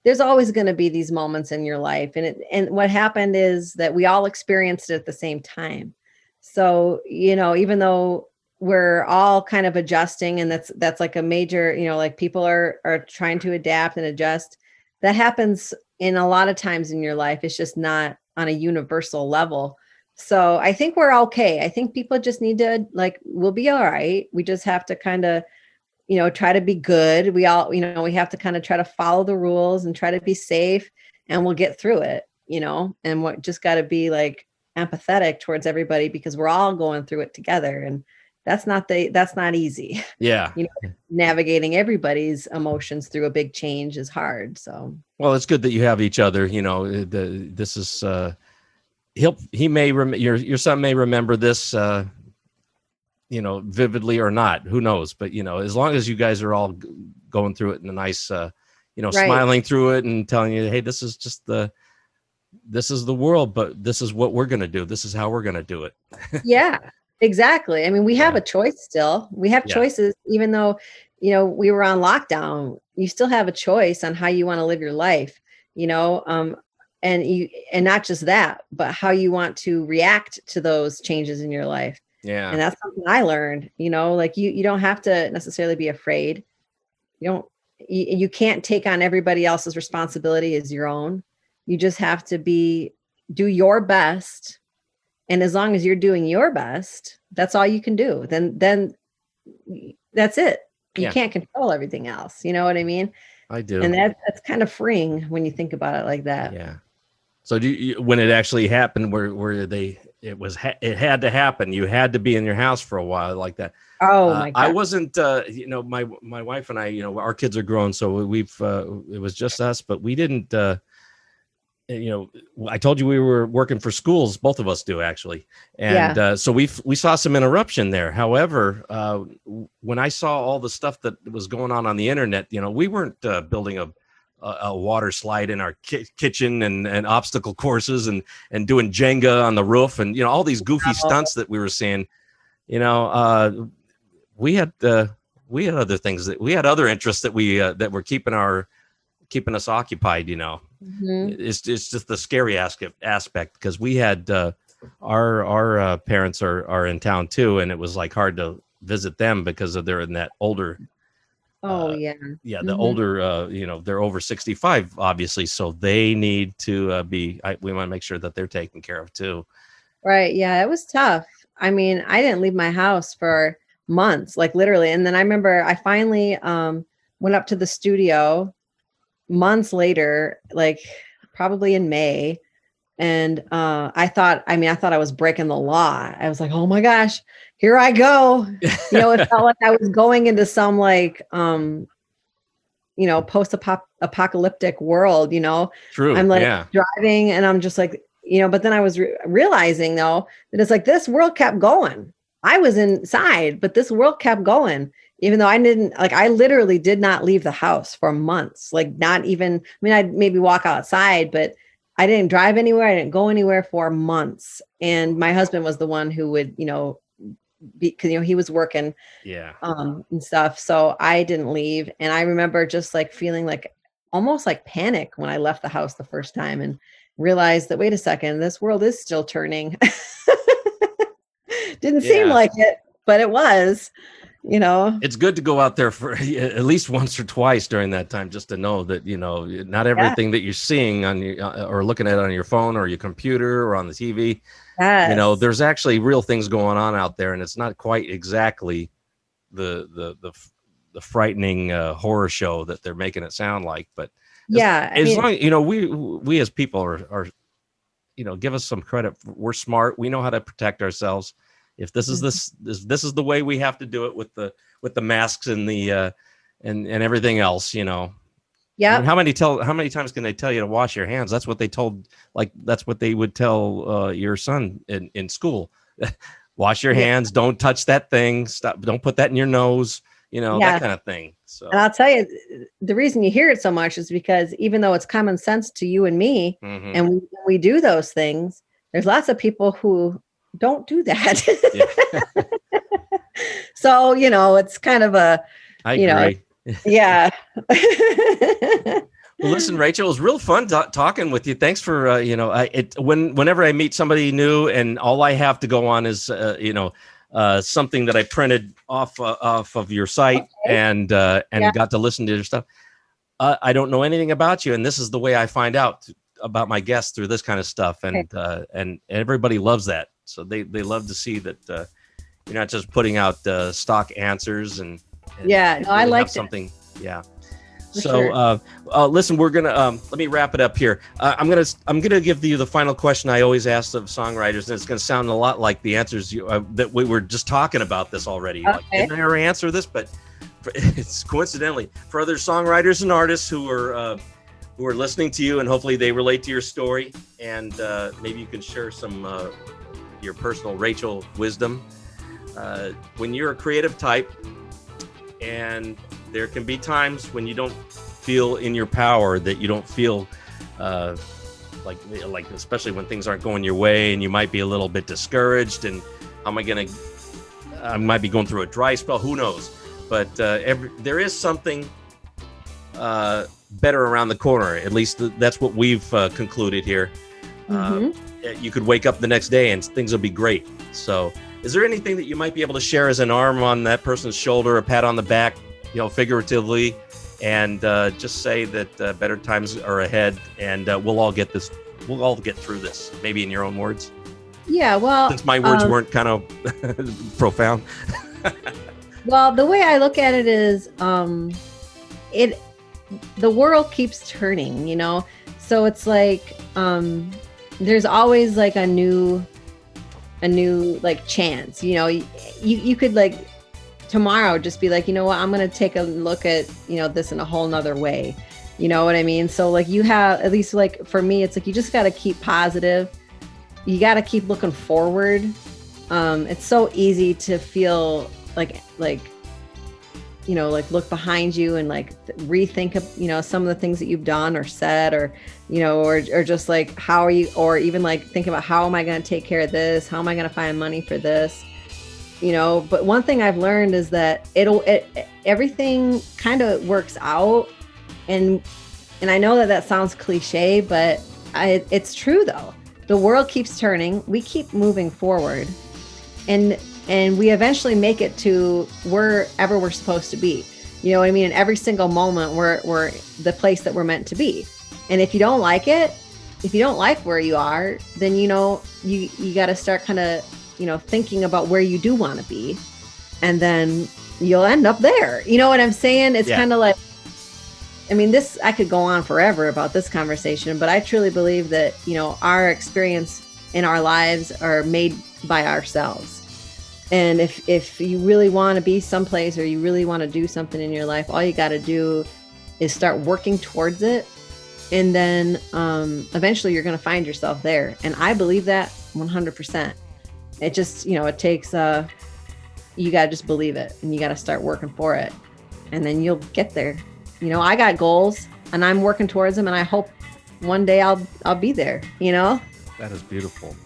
there's always going to be these moments in your life. And what happened is that we all experienced it at the same time. So, even though we're all kind of adjusting, and that's like a major, like people are trying to adapt and adjust. That happens in a lot of times in your life. It's just not on a universal level. So I think we're okay. I think people just need to we'll be all right. We just have to kind of, try to be good. We all, we have to kind of try to follow the rules and try to be safe, and we'll get through it, and what just got to be like empathetic towards everybody, because we're all going through it together. And that's not easy. Yeah. Navigating everybody's emotions through a big change is hard. So, well, it's good that you have each other. This is, he may, your son may remember this, vividly or not, who knows, but as long as you guys are all going through it in a nice, right, smiling through it and telling you, hey, this is the world, but this is what we're going to do. This is how we're going to do it. Yeah, exactly. I mean, we have a choice still. We have choices, even though, we were on lockdown. You still have a choice on how you want to live your life, and not just that, but how you want to react to those changes in your life. Yeah. And that's something I learned, you don't have to necessarily be afraid. You can't take on everybody else's responsibility as your own. You just have to do your best. And as long as you're doing your best, that's all you can do. Then that's it. You can't control everything else. You know what I mean? I do. And that's kind of freeing when you think about it like that. Yeah. So when it actually happened, it had to happen, you had to be in your house for a while like that. Oh my God. I wasn't, my wife and I, our kids are grown, so it was just us, but we didn't, I told you we were working for schools. Both of us do, actually. And so we saw some interruption there. However, when I saw all the stuff that was going on the internet, we weren't building a water slide in our kitchen and obstacle courses and doing Jenga on the roof and, all these goofy stunts that we were seeing. We had other things we had other interests that that were keeping us occupied. Mm-hmm. It's just the scary aspect, because we had our parents are in town too, and it was like hard to visit them because they're in that older. The mm-hmm. older, they're over 65, obviously, so they need to we want to make sure that they're taken care of too. Right. Yeah, it was tough. I mean, I didn't leave my house for months, like literally. And then I remember I finally went up to the studio months later, like probably in May. And I thought I was breaking the law. I was like, oh my gosh, here I go. It felt like I was going into some like, post-apocalyptic world, True. I'm like Yeah. driving and I'm just like, but then I was realizing though, that it's like this world kept going. I was inside, but this world kept going. Even though I literally did not leave the house for months, like not even, I'd maybe walk outside, but I didn't drive anywhere. I didn't go anywhere for months. And my husband was the one who would, because, he was working and stuff. So I didn't leave. And I remember just like feeling like almost like panic when I left the house the first time and realized that, wait a second, this world is still turning. Didn't seem like it, but it was. It's good to go out there for at least once or twice during that time, just to know that, not everything that you're seeing on your or looking at on your phone or your computer or on the TV, there's actually real things going on out there, and it's not quite exactly the frightening horror show that they're making it sound like. But as long we as people are give us some credit. We're smart. We know how to protect ourselves. If this is this is the way we have to do it with the masks and the and everything else, Yeah. How many times can they tell you to wash your hands? That's what they told. Like that's what they would tell your son in school. Wash your hands. Don't touch that thing. Stop. Don't put that in your nose. That kind of thing. So, and I'll tell you, the reason you hear it so much is because even though it's common sense to you and me, and we do those things, there's lots of people who don't do that. So, it's kind of I agree. Yeah. Well, listen, Rachel, it was real fun talking with you. Thanks for, whenever I meet somebody new and all I have to go on is, something that I printed off of your site and got to listen to your stuff. I don't know anything about you. And this is the way I find out about my guests, through this kind of stuff. And everybody loves that. So they love to see that you're not just putting out stock answers and I like something. Yeah. So listen, we're gonna let me wrap it up here. I'm gonna give you the final question I always ask of songwriters, and it's gonna sound a lot like the answers that we were just talking about this already. Okay. Like, didn't I already answer this? But it's coincidentally for other songwriters and artists who are listening to you, and hopefully they relate to your story, and maybe you can share some your personal Rachel wisdom. When you're a creative type, and there can be times when you don't feel in your power, that you don't feel like especially when things aren't going your way, and you might be a little bit discouraged, and I might be going through a dry spell, who knows? But there is something better around the corner. At least that's what we've concluded here. You could wake up the next day and things will be great. So is there anything that you might be able to share as an arm on that person's shoulder, a pat on the back, figuratively, and just say that better times are ahead, and we'll all get through this, maybe in your own words? Yeah, well, since my words weren't kind of profound. Well, the way I look at it is the world keeps turning, so it's like there's always like a new like chance. You could like tomorrow just be like, I'm going to take a look at this in a whole nother way. You know what I mean? So like you have, at least like for me, it's like you just got to keep positive. You got to keep looking forward. It's so easy to feel like look behind you and like rethink of, some of the things that you've done or said, or just like, how are you, or even like think about, how am I going to take care of this? How am I going to find money for this? But one thing I've learned is that everything kind of works out. And I know that sounds cliche, but it's true though. The world keeps turning. We keep moving forward, and we eventually make it to wherever we're supposed to be. You know what I mean? In every single moment, we're the place that we're meant to be. And if you don't like it, if you don't like where you are, then you got to start kind of thinking about where you do want to be, and then you'll end up there. You know what I'm saying? It's kind of like I mean, this, I could go on forever about this conversation, but I truly believe that, our experience in our lives are made by ourselves. And if you really want to be someplace or you really want to do something in your life, all you got to do is start working towards it. And then eventually you're going to find yourself there. And I believe that 100%. It just, it takes, you got to just believe it and you got to start working for it. And then you'll get there. I got goals and I'm working towards them. And I hope one day I'll be there, That is beautiful.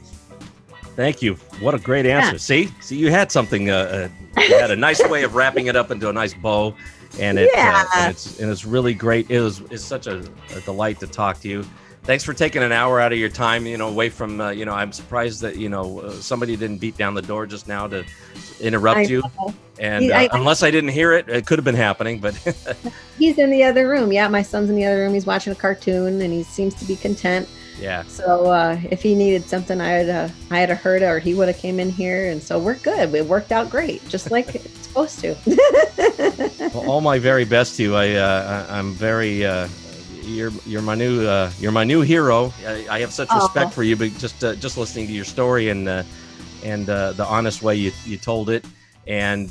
Thank you. What a great answer. Yeah. See, you had something. You had a nice way of wrapping it up into a nice bow, and it's really great. It's such a delight to talk to you. Thanks for taking an hour out of your time. Away from. I'm surprised that somebody didn't beat down the door just now to interrupt you. And unless I didn't hear it, it could have been happening. But he's in the other room. Yeah, my son's in the other room. He's watching a cartoon, and he seems to be content. Yeah. So if he needed something, I had heard it, or he would have came in here, and so we're good. It worked out great, just like it's supposed to. Well, all my very best to you. I'm very. You're my new hero. I have such respect for you, but just listening to your story and the honest way you told it. And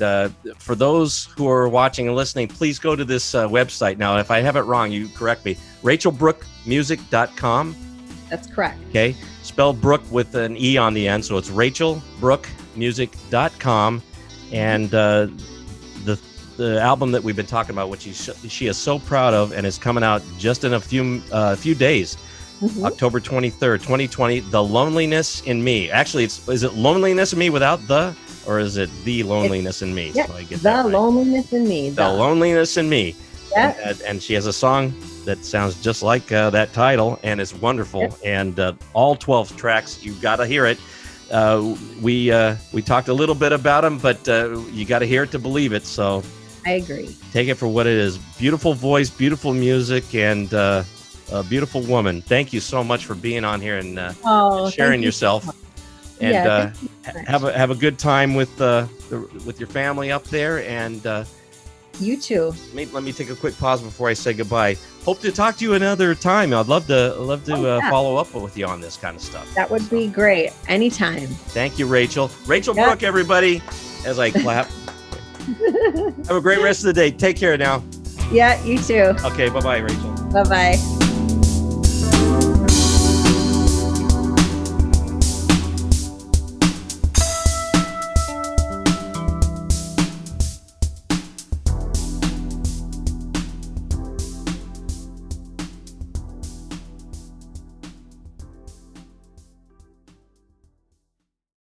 for those who are watching and listening, please go to this website. Now, if I have it wrong, you correct me. RachelBrookeMusic.com. That's correct. Okay. Spelled Brooke with an E on the end. So it's RachelBrookeMusic.com. And the album that we've been talking about, which she is so proud of and is coming out just in a few days, October 23rd, 2020, The Loneliness in Me. Actually, is it Loneliness in Me without the, or is it The Loneliness in Me? Yeah, so I get The Loneliness in Me. The Loneliness in Me. Yeah. And she has a song that sounds just like that title, and it's wonderful. Yep. And all 12 tracks, you got to hear it. We talked a little bit about them, but you got to hear it to believe it. So I agree. Take it for what it is. Beautiful voice, beautiful music, and a beautiful woman. Thank you so much for being on here and sharing yourself. And have a good time with your family up there. And you too. Let me take a quick pause before I say goodbye. Hope to talk to you another time. I'd love to follow up with you on this kind of stuff. That would be great. Anytime. Thank you, Rachel. Rachel Brooke, everybody, as I clap. Have a great rest of the day. Take care now. Yeah, you too. Okay, bye-bye, Rachel. Bye-bye.